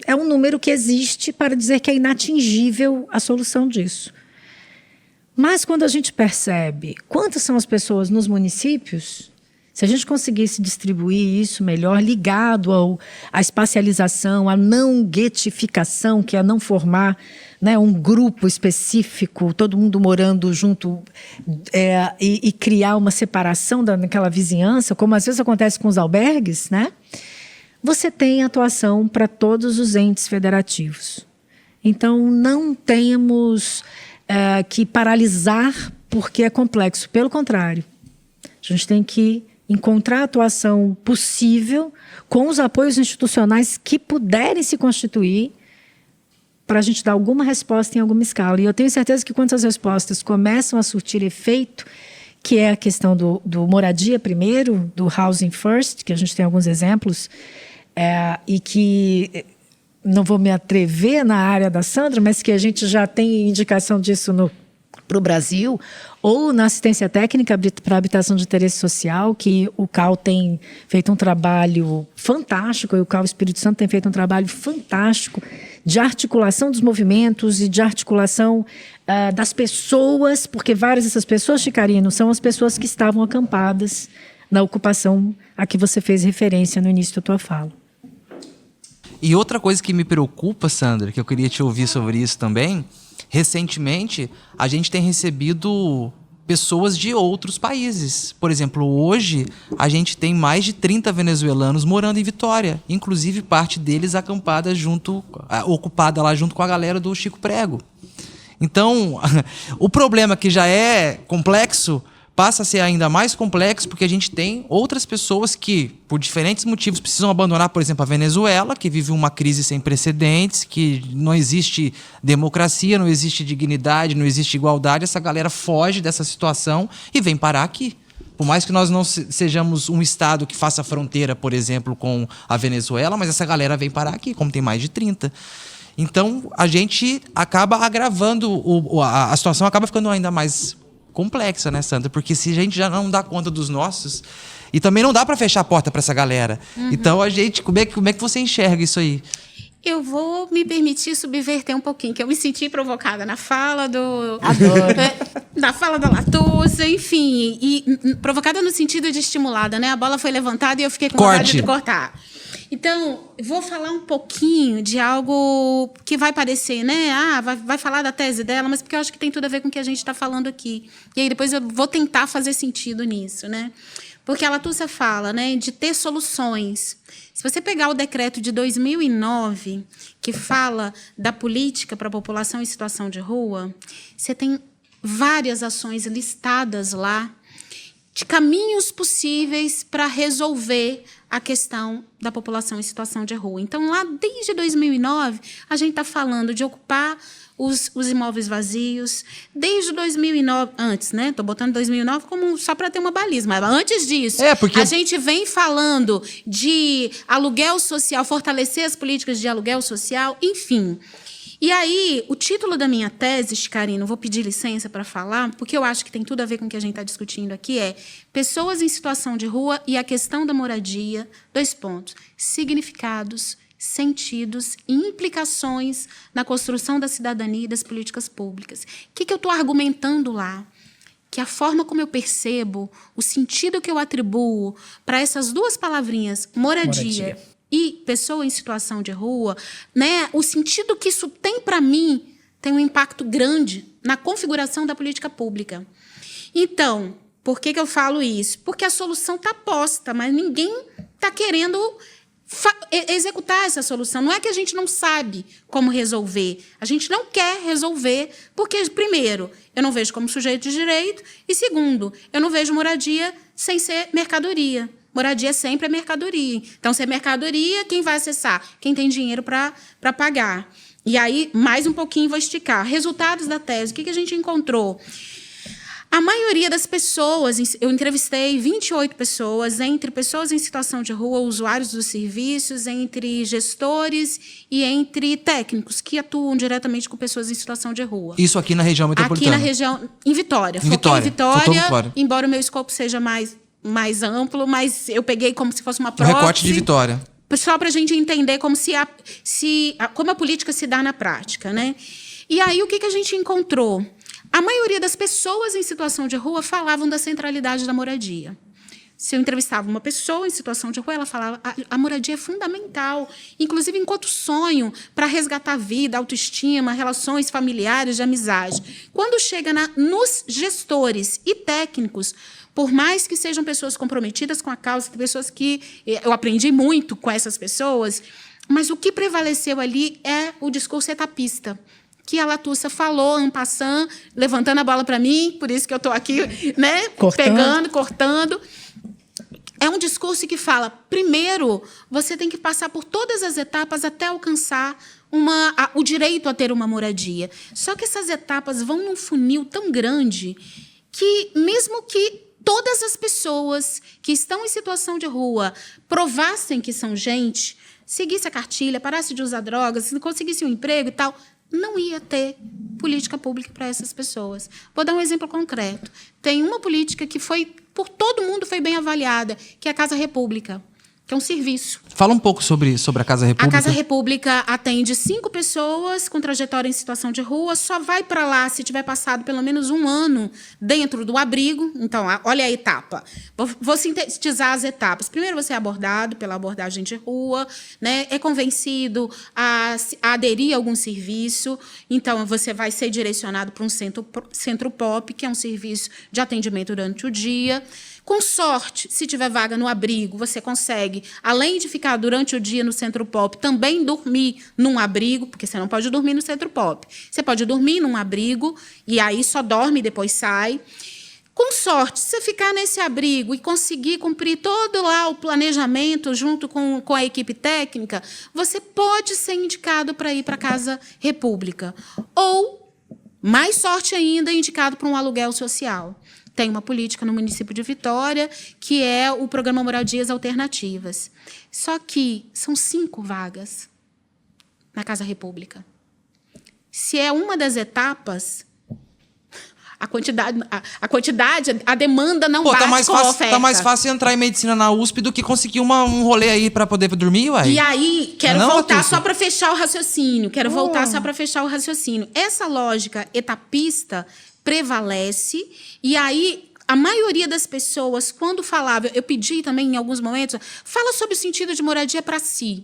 é um número que existe para dizer que é inatingível a solução disso. Mas, quando a gente percebe quantas são as pessoas nos municípios... Se a gente conseguisse distribuir isso melhor, ligado à espacialização, à não guetificação, que é não formar, né, um grupo específico, todo mundo morando junto, e criar uma separação naquela vizinhança, como às vezes acontece com os albergues, né? Você tem atuação para todos os entes federativos. Então, não temos que paralisar porque é complexo. Pelo contrário, a gente tem que encontrar a atuação possível com os apoios institucionais que puderem se constituir para a gente dar alguma resposta em alguma escala. E eu tenho certeza que quando as respostas começam a surtir efeito, que é a questão do moradia primeiro, do housing first, que a gente tem alguns exemplos, e que não vou me atrever na área da Sandra, mas que a gente já tem indicação disso no para o Brasil, ou na assistência técnica para habitação de interesse social, que o CAU tem feito um trabalho fantástico, e o CAU Espírito Santo tem feito um trabalho fantástico de articulação dos movimentos e de articulação das pessoas, porque várias dessas pessoas, Chicarino, são as pessoas que estavam acampadas na ocupação a que você fez referência no início da tua fala. E outra coisa que me preocupa, Sandra, que eu queria te ouvir sobre isso também, recentemente a gente tem recebido pessoas de outros países. Por exemplo, hoje a gente tem mais de 30 venezuelanos morando em Vitória, inclusive parte deles ocupada lá junto com a galera do Chico Prego. Então, o problema que já é complexo passa a ser ainda mais complexo porque a gente tem outras pessoas que, por diferentes motivos, precisam abandonar, por exemplo, a Venezuela, que vive uma crise sem precedentes, que não existe democracia, não existe dignidade, não existe igualdade. Essa galera foge dessa situação e vem parar aqui. Por mais que nós não sejamos um estado que faça fronteira, por exemplo, com a Venezuela, mas essa galera vem parar aqui, como tem mais de 30. Então, a gente acaba agravando, a situação acaba ficando ainda mais complexa, né, Sandra? Porque se a gente já não dá conta dos nossos, e também não dá para fechar a porta para essa galera. Então, a gente, como é que você enxerga isso aí? Eu vou me permitir subverter um pouquinho, que eu me senti provocada na fala na fala da Latusa, enfim, e provocada no sentido de estimulada, né? A bola foi levantada e eu fiquei com vontade de cortar. Então, vou falar um pouquinho de algo que vai parecer, né? Vai falar da tese dela, mas porque eu acho que tem tudo a ver com o que a gente está falando aqui. E aí depois eu vou tentar fazer sentido nisso, né? Porque a Latusa fala, né, de ter soluções. Se você pegar o decreto de 2009, que fala da política para a população em situação de rua, você tem várias ações listadas lá de caminhos possíveis para resolver a questão da população em situação de rua. Então, lá desde 2009, a gente está falando de ocupar os imóveis vazios. Desde 2009, antes, né? Estou botando 2009 como só para ter uma baliza, mas antes disso, a gente vem falando de aluguel social, fortalecer as políticas de aluguel social, enfim. E aí, o título da minha tese, Chicarino, vou pedir licença para falar, porque eu acho que tem tudo a ver com o que a gente está discutindo aqui, é pessoas em situação de rua e a questão da moradia, : significados, sentidos e implicações na construção da cidadania e das políticas públicas. O que eu estou argumentando lá? Que a forma como eu percebo, o sentido que eu atribuo para essas duas palavrinhas, moradia e pessoa em situação de rua, né, o sentido que isso tem para mim tem um impacto grande na configuração da política pública. Então, por que eu falo isso? Porque a solução está posta, mas ninguém está querendo executar essa solução. Não é que a gente não sabe como resolver. A gente não quer resolver porque, primeiro, eu não vejo como sujeito de direito e, segundo, eu não vejo moradia sem ser mercadoria. Moradia sempre é mercadoria. Então, se é mercadoria, quem vai acessar? Quem tem dinheiro para pagar. E aí, mais um pouquinho, vou esticar. Resultados da tese. O que a gente encontrou? A maioria das pessoas, eu entrevistei 28 pessoas, entre pessoas em situação de rua, usuários dos serviços, entre gestores e entre técnicos que atuam diretamente com pessoas em situação de rua. Isso aqui na região metropolitana? Aqui na região, em Vitória. Foquei em Vitória, embora o meu escopo seja mais amplo, mas eu peguei como se fosse uma proxy. Um recorte de Vitória. Só para a gente entender como como a política se dá na prática, né? E aí, o que a gente encontrou? A maioria das pessoas em situação de rua falavam da centralidade da moradia. Se eu entrevistava uma pessoa em situação de rua, ela falava a moradia é fundamental, inclusive enquanto sonho para resgatar a vida, autoestima, relações familiares, de amizade. Quando chega nos gestores e técnicos, por mais que sejam pessoas comprometidas com a causa, pessoas que eu aprendi muito com essas pessoas, mas o que prevaleceu ali é o discurso etapista, que a Latusa falou, en passant, levantando a bola para mim, por isso que eu estou aqui, né, cortando. É um discurso que fala, primeiro, você tem que passar por todas as etapas até alcançar o direito a ter uma moradia. Só que essas etapas vão num funil tão grande que, mesmo que todas as pessoas que estão em situação de rua provassem que são gente, seguisse a cartilha, parasse de usar drogas, conseguisse um emprego e tal, não ia ter política pública para essas pessoas. Vou dar um exemplo concreto. Tem uma política que por todo mundo foi bem avaliada, que é a Casa República, que é um serviço. Fala um pouco sobre a Casa República. A Casa República atende 5 pessoas com trajetória em situação de rua, só vai para lá se tiver passado pelo menos 1 ano dentro do abrigo. Então, olha a etapa. Vou sintetizar as etapas. Primeiro, você é abordado pela abordagem de rua, né? É convencido a aderir a algum serviço. Então, você vai ser direcionado para um centro POP, que é um serviço de atendimento durante o dia. Com sorte, se tiver vaga no abrigo, você consegue, além de ficar durante o dia no centro POP, também dormir num abrigo, porque você não pode dormir no centro POP. Você pode dormir num abrigo, e aí só dorme e depois sai. Com sorte, se você ficar nesse abrigo e conseguir cumprir todo lá o planejamento junto com a equipe técnica, você pode ser indicado para ir para a Casa República. Ou, mais sorte ainda, indicado para um aluguel social. Tem uma política no município de Vitória, que é o Programa Moradias Alternativas. Só que são 5 vagas na Casa República. Se é uma das etapas, a demanda não bate com a oferta. Tá mais fácil entrar em medicina na USP do que conseguir um rolê aí para poder dormir, uai. E aí, quero voltar só para fechar o raciocínio. Essa lógica etapista prevalece, e aí a maioria das pessoas, quando falava, eu pedi também em alguns momentos, fala sobre o sentido de moradia para si.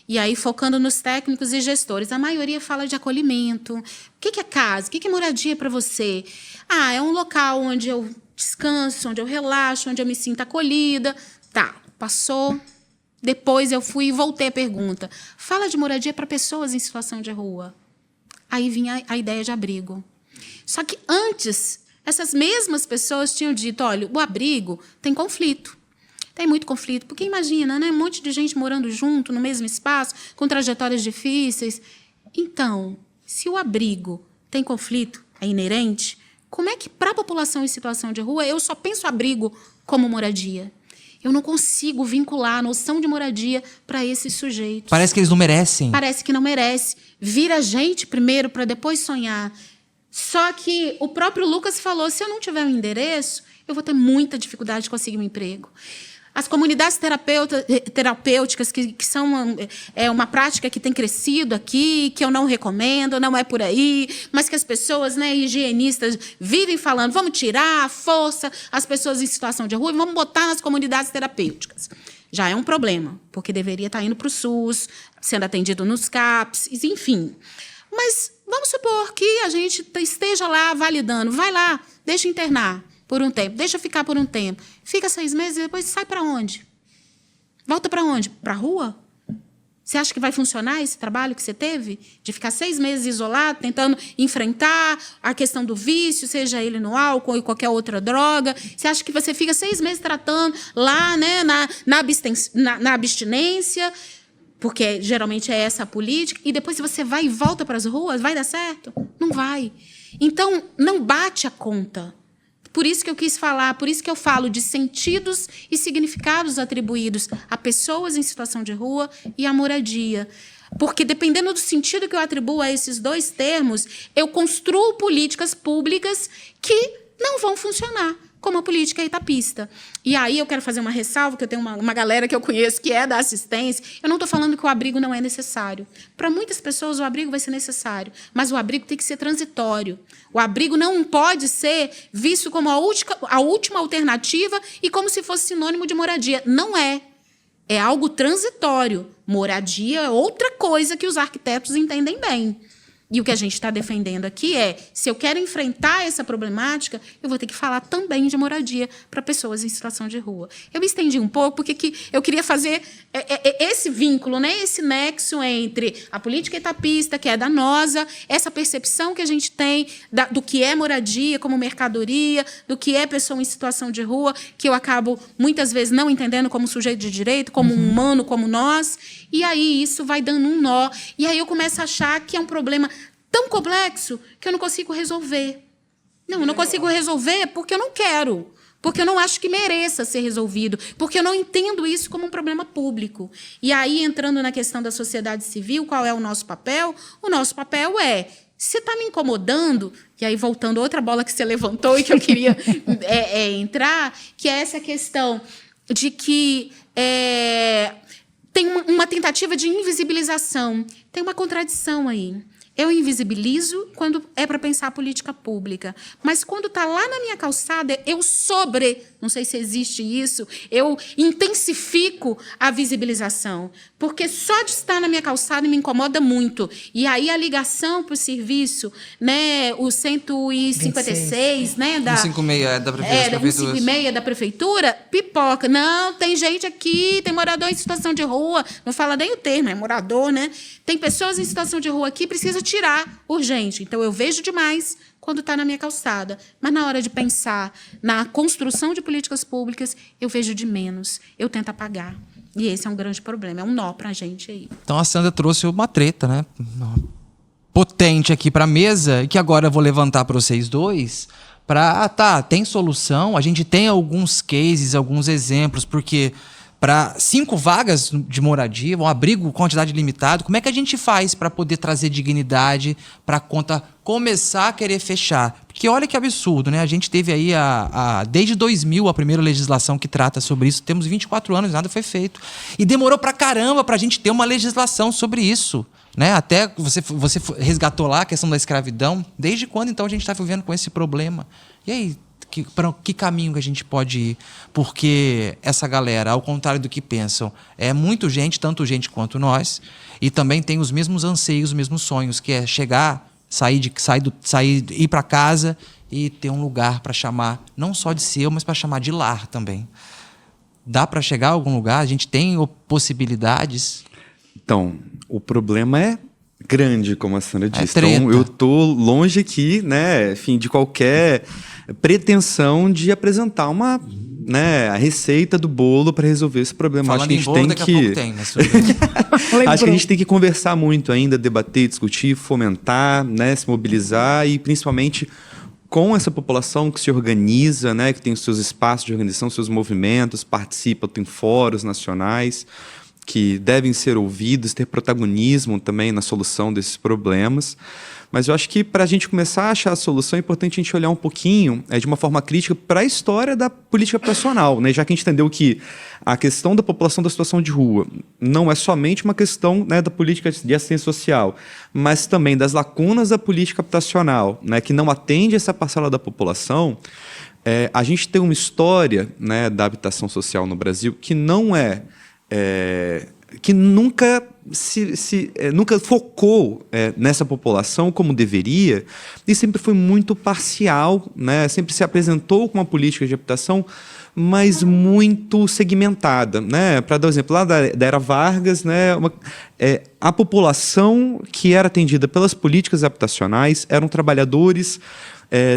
E aí, focando nos técnicos e gestores, a maioria fala de acolhimento. O que é casa? O que é moradia para você? É um local onde eu descanso, onde eu relaxo, onde eu me sinto acolhida. Tá, passou. Depois eu fui e voltei a pergunta. Fala de moradia para pessoas em situação de rua. Aí vinha a ideia de abrigo. Só que antes, essas mesmas pessoas tinham dito, olha, o abrigo tem conflito. Tem muito conflito, porque imagina, né? Um monte de gente morando junto, no mesmo espaço, com trajetórias difíceis. Então, se o abrigo tem conflito, é inerente, como é que, para a população em situação de rua, eu só penso abrigo como moradia? Eu não consigo vincular a noção de moradia para esses sujeitos. Parece que eles não merecem. Parece que não merece. Vira gente primeiro para depois sonhar. Só que o próprio Lucas falou, se eu não tiver um endereço, eu vou ter muita dificuldade de conseguir um emprego. As comunidades terapêuticas, que são uma prática que tem crescido aqui, que eu não recomendo, não é por aí, mas que as pessoas, né, higienistas, vivem falando, vamos tirar a força as pessoas em situação de rua e vamos botar nas comunidades terapêuticas. Já é um problema, porque deveria estar indo para o SUS, sendo atendido nos CAPs, enfim. Mas vamos supor que a gente esteja lá validando. Vai lá, deixa internar por um tempo, deixa ficar por um tempo. Fica 6 meses e depois sai para onde? Volta para onde? Para a rua? Você acha que vai funcionar esse trabalho que você teve? De ficar 6 meses isolado, tentando enfrentar a questão do vício, seja ele no álcool ou qualquer outra droga. Você acha que você fica 6 meses tratando lá, né, na abstinência, porque geralmente é essa a política, e depois se você vai e volta para as ruas, vai dar certo? Não vai. Então, não bate a conta. Por isso que eu quis falar, por isso que eu falo de sentidos e significados atribuídos a pessoas em situação de rua e à moradia. Porque, dependendo do sentido que eu atribuo a esses 2 termos, eu construo políticas públicas que não vão funcionar, como a política etapista. E aí eu quero fazer uma ressalva, que eu tenho uma galera que eu conheço que é da assistência. Eu não estou falando que o abrigo não é necessário. Para muitas pessoas, o abrigo vai ser necessário, mas o abrigo tem que ser transitório. O abrigo não pode ser visto como a última alternativa e como se fosse sinônimo de moradia. Não é. É algo transitório. Moradia é outra coisa que os arquitetos entendem bem. E o que a gente está defendendo aqui é, se eu quero enfrentar essa problemática, eu vou ter que falar também de moradia para pessoas em situação de rua. Eu me estendi um pouco porque eu queria fazer esse vínculo, né, esse nexo entre a política etapista, que é danosa, essa percepção que a gente tem do que é moradia como mercadoria, do que é pessoa em situação de rua, que eu acabo, muitas vezes, não entendendo como sujeito de direito, como um humano, como nós. E aí isso vai dando um nó. E aí eu começo a achar que é um problema tão complexo que eu não consigo resolver. Não consigo resolver porque eu não quero. porque eu não acho que mereça ser resolvido, porque eu não entendo isso como um problema público. E aí, entrando na questão da sociedade civil, qual é o nosso papel? O nosso papel é, se está me incomodando, e aí voltando a outra bola que você levantou e que eu queria entrar, que é essa questão de que tem uma tentativa de invisibilização. Tem uma contradição aí. Eu invisibilizo quando é para pensar a política pública. Mas quando está lá na minha calçada, não sei se existe isso, eu intensifico a visibilização. Porque só de estar na minha calçada me incomoda muito. E aí a ligação para o serviço, né, o 156, né, 156 da prefeitura. 156 da prefeitura, pipoca. Não, tem gente aqui, tem morador em situação de rua, não fala nem o termo, é morador, né? Tem pessoas em situação de rua aqui, precisa tirar urgente. Então, eu vejo demais quando está na minha calçada. Mas, na hora de pensar na construção de políticas públicas, eu vejo de menos. Eu tento apagar. E esse é um grande problema. É um nó para a gente aí. Então, a Sandra trouxe uma treta, né? Potente aqui para a mesa, e que agora eu vou levantar para vocês dois. Tem solução. A gente tem alguns cases, alguns exemplos, porque... para 5 vagas de moradia, um abrigo, quantidade limitada, como é que a gente faz para poder trazer dignidade para a conta começar a querer fechar? Porque olha que absurdo, né? A gente teve aí, desde 2000, a primeira legislação que trata sobre isso. Temos 24 anos, nada foi feito. E demorou pra caramba para a gente ter uma legislação sobre isso. Né? Até você resgatou lá a questão da escravidão. Desde quando, então, a gente está vivendo com esse problema? E aí? Para que caminho que a gente pode ir? Porque essa galera, ao contrário do que pensam, é muito gente, tanto gente quanto nós, e também tem os mesmos anseios, os mesmos sonhos, que é chegar, ir para casa e ter um lugar para chamar, não só de seu, mas para chamar de lar também. Dá para chegar a algum lugar? A gente tem possibilidades? Então, o problema é grande, como a Sandra disse. Treta. Então, eu tô longe aqui, né, enfim, de qualquer pretensão de apresentar a receita do bolo para resolver esse problema. Falando acho que a em gente bolo, tem daqui que a pouco tem, mas acho que a gente tem que conversar muito ainda, debater, discutir, fomentar, né, se mobilizar e principalmente com essa população que se organiza, né, que tem os seus espaços de organização, seus movimentos, participa, tem fóruns nacionais que devem ser ouvidos, ter protagonismo também na solução desses problemas. Mas eu acho que para a gente começar a achar a solução é importante a gente olhar um pouquinho, de uma forma crítica, para a história da política habitacional, né? Já que a gente entendeu que a questão da população da situação de rua não é somente uma questão, né, da política de assistência social, mas também das lacunas da política habitacional, né, que não atende essa parcela da população. A gente tem uma história, né, da habitação social no Brasil que não que nunca nunca focou nessa população como deveria e sempre foi muito parcial, né? Sempre se apresentou com uma política de habitação, mas muito segmentada, né? Para dar um exemplo, lá da era Vargas, né, a população que era atendida pelas políticas habitacionais eram trabalhadores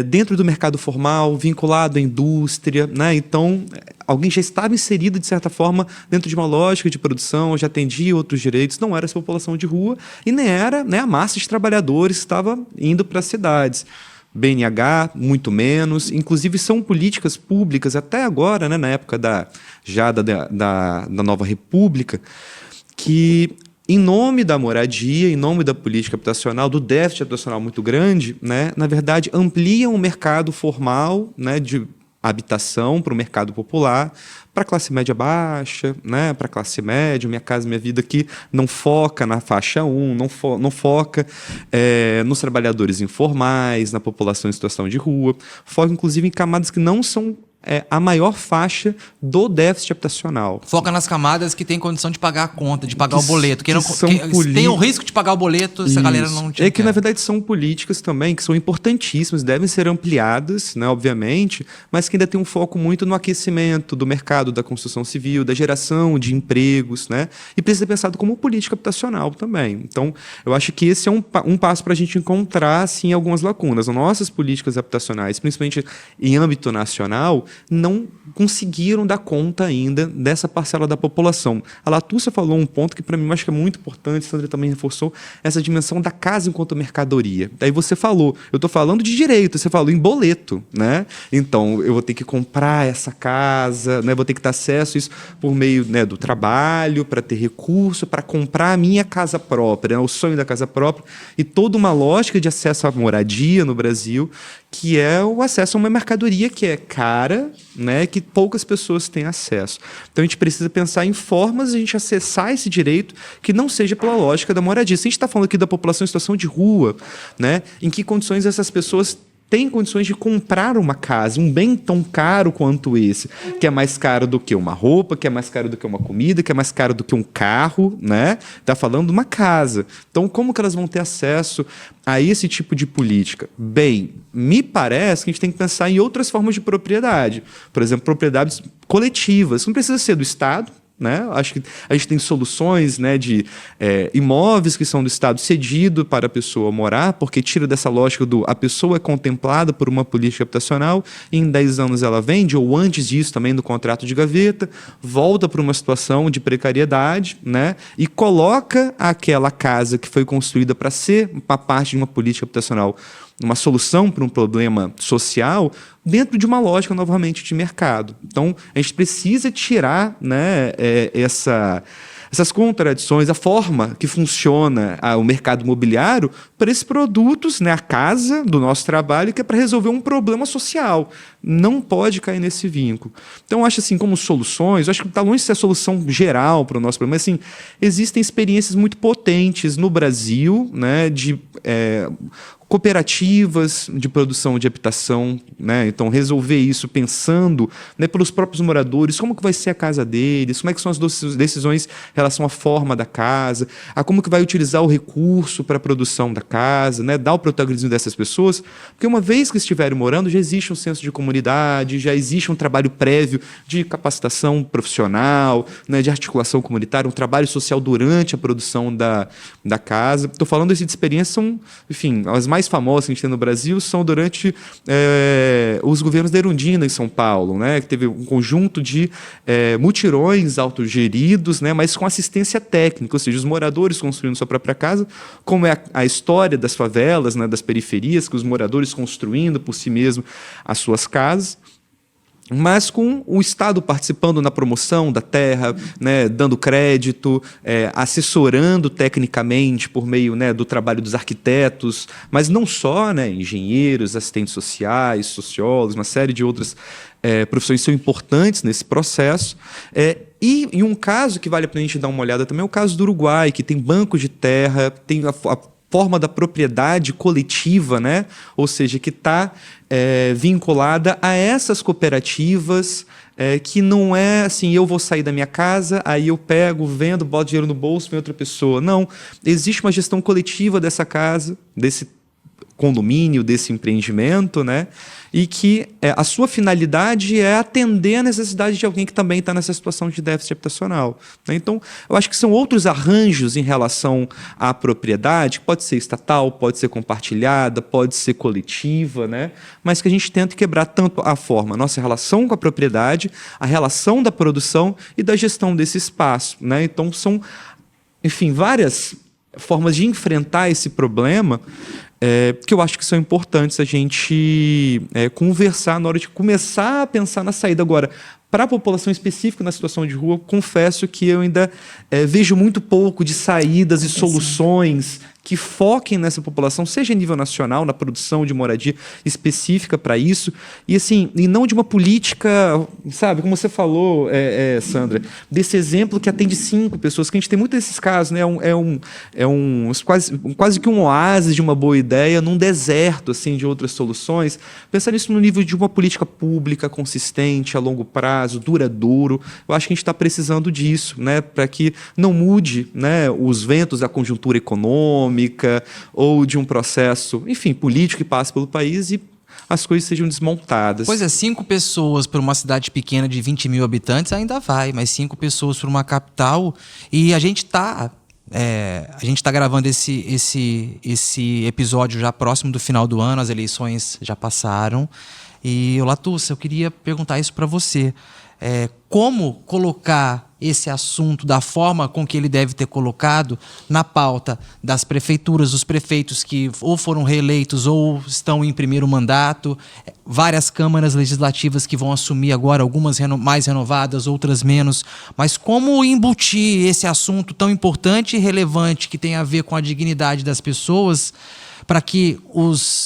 dentro do mercado formal, vinculado à indústria, né? Então, alguém já estava inserido, de certa forma, dentro de uma lógica de produção, já atendia outros direitos, não era essa população de rua e nem era, né, a massa de trabalhadores que estava indo para as cidades. BNH, muito menos. Inclusive, são políticas públicas, até agora, né, na época da Nova República, que... em nome da moradia, em nome da política habitacional, do déficit habitacional muito grande, né, na verdade, ampliam o mercado formal, né, de habitação para o mercado popular, para a classe média baixa, né, para a classe média, Minha Casa Minha Vida, que não foca na faixa 1, não foca nos trabalhadores informais, na população em situação de rua, foca inclusive em camadas que não são a maior faixa do déficit habitacional. Foca nas camadas que têm condição de pagar a conta, de pagar o boleto. Que tem o risco de pagar o boleto, essa galera não tinha. Que, na verdade, são políticas também que são importantíssimas, devem ser ampliadas, né, obviamente, mas que ainda tem um foco muito no aquecimento do mercado da construção civil, da geração de empregos, né, e precisa ser pensado como política habitacional também. Então, eu acho que esse é um passo para a gente encontrar, assim, algumas lacunas. As nossas políticas habitacionais, principalmente em âmbito nacional, não conseguiram dar conta ainda dessa parcela da população. A Latúcia falou um ponto que para mim eu acho que é muito importante, Sandra também reforçou, essa dimensão da casa enquanto mercadoria. Daí você falou, eu estou falando de direito, você falou em boleto, né? Então, eu vou ter que comprar essa casa, né? Vou ter que ter acesso a isso por meio, né, do trabalho, para ter recurso, para comprar a minha casa própria, né? O sonho da casa própria, e toda uma lógica de acesso à moradia no Brasil, que é o acesso a uma mercadoria que é cara, né, que poucas pessoas têm acesso. Então a gente precisa pensar em formas de a gente acessar esse direito que não seja pela lógica da moradia. Se a gente está falando aqui da população em situação de rua, né, em que condições essas pessoas têm condições de comprar uma casa, um bem tão caro quanto esse, que é mais caro do que uma roupa, que é mais caro do que uma comida, que é mais caro do que um carro, né? Está falando de uma casa. Então, como que elas vão ter acesso a esse tipo de política? Bem, me parece que a gente tem que pensar em outras formas de propriedade. Por exemplo, propriedades coletivas. Não precisa ser do Estado, né? Acho que a gente tem soluções, né, de imóveis que são do Estado cedido para a pessoa morar, porque tira dessa lógica do a pessoa é contemplada por uma política habitacional e em 10 anos ela vende, ou antes disso também do contrato de gaveta, volta para uma situação de precariedade, né, e coloca aquela casa que foi construída para ser uma parte de uma política habitacional, uma solução para um problema social, dentro de uma lógica, novamente, de mercado. Então, a gente precisa tirar, né, essas contradições, a forma que funciona o mercado imobiliário para esses produtos, né, a casa do nosso trabalho, que é para resolver um problema social. Não pode cair nesse vínculo. Então, eu acho assim, como soluções, eu acho que está longe de ser a solução geral para o nosso problema, mas assim, existem experiências muito potentes no Brasil, né, de cooperativas de produção de habitação, né? Então resolver isso pensando, né, pelos próprios moradores, como que vai ser a casa deles, como é que são as decisões em relação à forma da casa, a como que vai utilizar o recurso para a produção da casa, né, dar o protagonismo dessas pessoas, porque uma vez que estiverem morando, já existe um senso de comunidade, já existe um trabalho prévio de capacitação profissional, né, de articulação comunitária, um trabalho social durante a produção da casa. Estou falando de experiências, são, enfim, as mais famosas que a gente tem no Brasil são durante os governos da Erundina em São Paulo, né, que teve um conjunto de mutirões autogeridos, né, mas com assistência técnica, ou seja, os moradores construindo sua própria casa, como é a história das favelas, né, das periferias, que os moradores construindo por si mesmos as suas casas, mas com o Estado participando na promoção da terra, né, dando crédito, assessorando tecnicamente por meio, né, do trabalho dos arquitetos, mas não só, né, engenheiros, assistentes sociais, sociólogos, uma série de outras profissões são importantes nesse processo. E um caso que vale a pena a gente dar uma olhada também é o caso do Uruguai, que tem bancos de terra, tem a forma da propriedade coletiva, né? Ou seja, que está vinculada a essas cooperativas, que não é assim, eu vou sair da minha casa, aí eu pego, vendo, boto dinheiro no bolso, vem outra pessoa. Não, existe uma gestão coletiva dessa casa, desse condomínio, desse empreendimento, né? E que a sua finalidade é atender a necessidade de alguém que também está nessa situação de déficit habitacional, né? Então, eu acho que são outros arranjos em relação à propriedade, que pode ser estatal, pode ser compartilhada, pode ser coletiva, né? Mas que a gente tenta quebrar tanto a forma, a nossa relação com a propriedade, a relação da produção e da gestão desse espaço, né? Então, são, enfim, várias formas de enfrentar esse problema que eu acho que são importantes a gente conversar na hora de começar a pensar na saída. Agora, para a população específica na situação de rua, confesso que eu ainda vejo muito pouco de saídas e soluções que foquem nessa população, seja em nível nacional, na produção de moradia específica para isso, e assim, e não de uma política, sabe, como você falou, Sandra, desse exemplo que atende 5 pessoas, que a gente tem muito desses casos, né? Quase que um oásis de uma boa ideia num deserto assim, de outras soluções. Pensar nisso no nível de uma política pública consistente, a longo prazo, duradouro. Eu acho que a gente está precisando disso, né? Para que não mude, né, os ventos da conjuntura econômica ou de um processo, enfim, político que passa pelo país e as coisas sejam desmontadas. Pois é, 5 pessoas para uma cidade pequena de 20 mil habitantes ainda vai, mas 5 pessoas para uma capital, e a gente está gravando esse episódio já próximo do final do ano, as eleições já passaram. E, Latussa, eu queria perguntar isso para você. Como colocar esse assunto da forma com que ele deve ter colocado na pauta das prefeituras, dos prefeitos que ou foram reeleitos ou estão em primeiro mandato, várias câmaras legislativas que vão assumir agora, algumas mais renovadas, outras menos, mas como embutir esse assunto tão importante e relevante que tem a ver com a dignidade das pessoas para que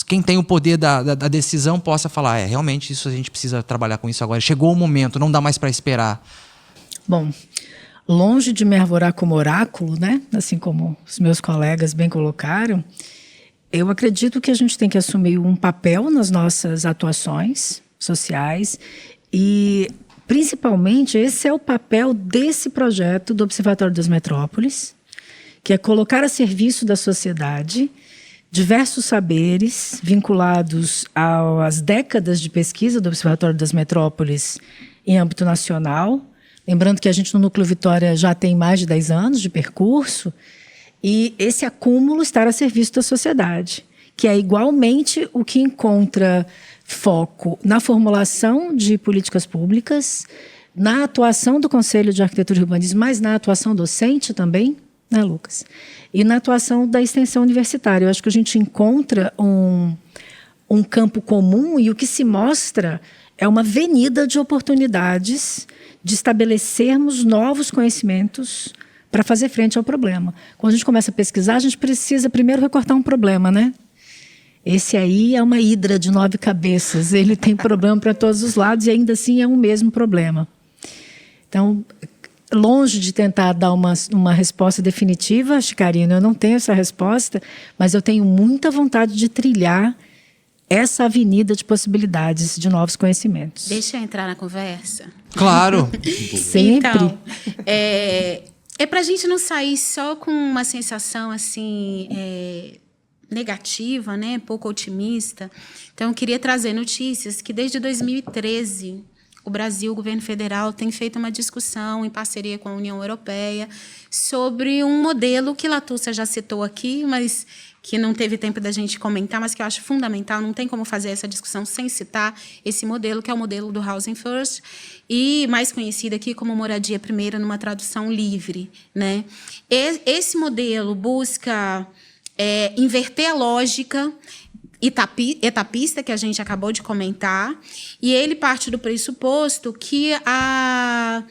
quem tem o poder da decisão possa falar, realmente isso a gente precisa trabalhar com isso agora, chegou o momento, não dá mais para esperar. Bom, longe de me arvorar como oráculo, né? Assim como os meus colegas bem colocaram, eu acredito que a gente tem que assumir um papel nas nossas atuações sociais e, principalmente, esse é o papel desse projeto do Observatório das Metrópoles, que é colocar a serviço da sociedade diversos saberes vinculados às décadas de pesquisa do Observatório das Metrópoles em âmbito nacional. Lembrando que a gente no Núcleo Vitória já tem mais de 10 anos de percurso e esse acúmulo está a serviço da sociedade, que é igualmente o que encontra foco na formulação de políticas públicas, na atuação do Conselho de Arquitetura e Urbanismo, mas na atuação docente também, né, Lucas? E na atuação da extensão universitária. Eu acho que a gente encontra um campo comum e o que se mostra é uma avenida de oportunidades de estabelecermos novos conhecimentos para fazer frente ao problema. Quando a gente começa a pesquisar, a gente precisa primeiro recortar um problema, né? Esse aí é uma hidra de 9 cabeças, ele tem problema para todos os lados e ainda assim é o mesmo problema. Então, longe de tentar dar uma resposta definitiva, Chicarino, eu não tenho essa resposta, mas eu tenho muita vontade de trilhar essa avenida de possibilidades de novos conhecimentos. Deixa eu entrar na conversa. Claro. Sempre. Então, é para a gente não sair só com uma sensação assim negativa, né, pouco otimista. Então, eu queria trazer notícias que desde 2013 o Brasil, o governo federal, tem feito uma discussão em parceria com a União Europeia sobre um modelo que Latussa já citou aqui, mas que não teve tempo da gente comentar, mas que eu acho fundamental, não tem como fazer essa discussão sem citar esse modelo, que é o modelo do Housing First, e mais conhecido aqui como moradia primeira, numa tradução livre, né? Esse modelo busca inverter a lógica etapista que a gente acabou de comentar, e ele parte do pressuposto que a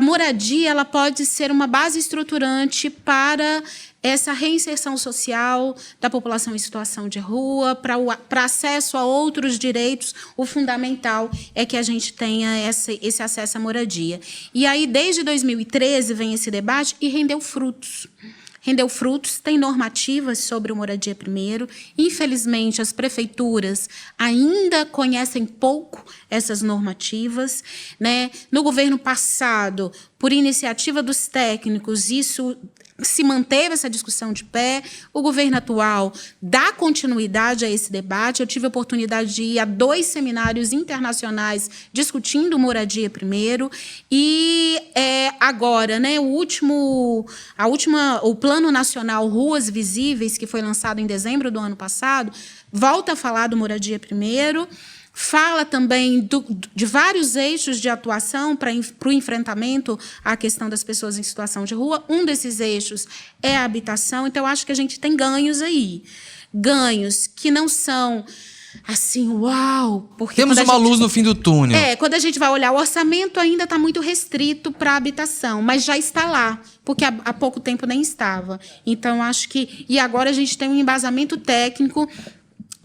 moradia ela pode ser uma base estruturante para essa reinserção social da população em situação de rua, para acesso a outros direitos. O fundamental é que a gente tenha esse acesso à moradia. E aí, desde 2013, vem esse debate e rendeu frutos. Tem normativas sobre o moradia primeiro. Infelizmente, as prefeituras ainda conhecem pouco essas normativas, né? No governo passado, por iniciativa dos técnicos, isso se manteve essa discussão de pé. O governo atual dá continuidade a esse debate. Eu tive a oportunidade de ir a 2 seminários internacionais discutindo moradia primeiro. E agora, né, o Plano Nacional Ruas Visíveis, que foi lançado em dezembro do ano passado, volta a falar do moradia primeiro. Fala também de vários eixos de atuação para o enfrentamento à questão das pessoas em situação de rua. Um desses eixos é a habitação. Então, acho que a gente tem ganhos aí. Ganhos que não são assim, uau! Porque temos uma luz no fim do túnel. Quando a gente vai olhar, o orçamento ainda está muito restrito para a habitação, mas já está lá, porque há pouco tempo nem estava. Então, acho que... E agora a gente tem um embasamento técnico,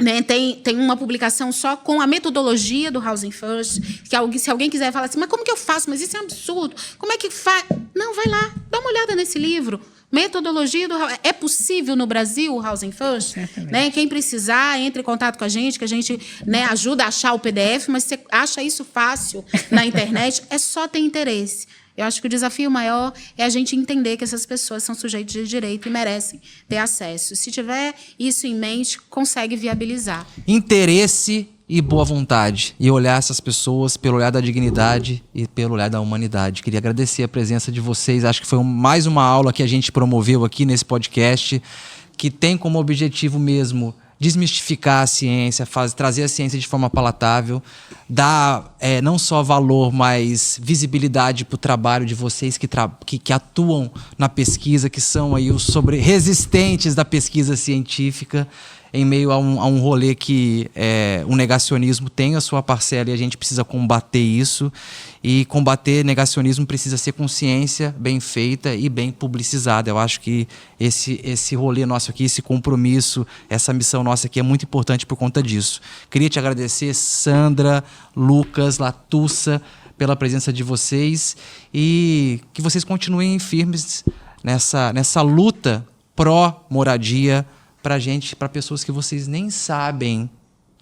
né, tem uma publicação só com a metodologia do Housing First, que se alguém quiser falar assim, mas como que eu faço? Mas isso é um absurdo. Como é que faz? Não, vai lá, dá uma olhada nesse livro. Metodologia do... É possível no Brasil o Housing First? Né? Quem precisar, entre em contato com a gente, que a gente, né, ajuda a achar o PDF, mas você acha isso fácil na internet, é só ter interesse. Eu acho que o desafio maior é a gente entender que essas pessoas são sujeitos de direito e merecem ter acesso. Se tiver isso em mente, consegue viabilizar. Interesse e boa vontade. E olhar essas pessoas pelo olhar da dignidade e pelo olhar da humanidade. Queria agradecer a presença de vocês. Acho que foi mais uma aula que a gente promoveu aqui nesse podcast, que tem como objetivo mesmo desmistificar a ciência, trazer a ciência de forma palatável, dar não só valor, mas visibilidade para o trabalho de vocês que atuam na pesquisa, que são aí os resistentes da pesquisa científica, em meio a um rolê que o negacionismo tem a sua parcela e a gente precisa combater isso. E combater negacionismo precisa ser com ciência bem feita e bem publicizada. Eu acho que esse rolê nosso aqui, esse compromisso, essa missão nossa aqui é muito importante por conta disso. Queria te agradecer, Sandra, Lucas, Latussa, pela presença de vocês e que vocês continuem firmes nessa luta pró-moradia para pessoas que vocês nem sabem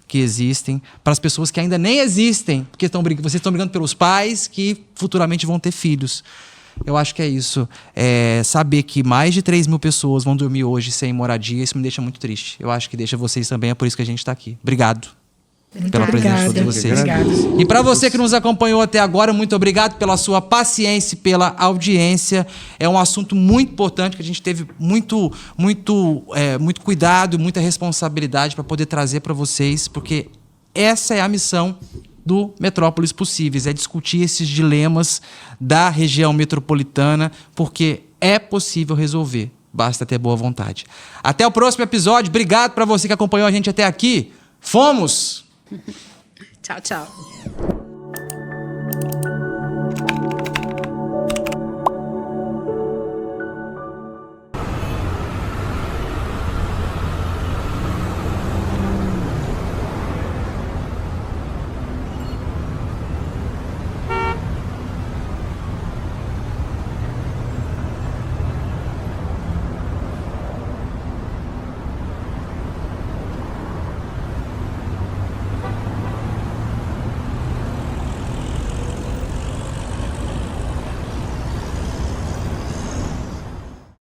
que existem, para as pessoas que ainda nem existem, porque vocês estão brigando pelos pais que futuramente vão ter filhos. Eu acho que é isso. Saber que mais de 3 mil pessoas vão dormir hoje sem moradia, isso me deixa muito triste. Eu acho que deixa vocês também, é por isso que a gente está aqui. Obrigado. Pela presença de vocês. E para você que nos acompanhou até agora, muito obrigado pela sua paciência e pela audiência. É um assunto muito importante que a gente teve muito cuidado e muita responsabilidade para poder trazer para vocês, porque essa é a missão do Metrópolis Possíveis, é discutir esses dilemas da região metropolitana, porque é possível resolver, basta ter boa vontade. Até o próximo episódio. Obrigado para você que acompanhou a gente até aqui. Fomos! Tchau, tchau.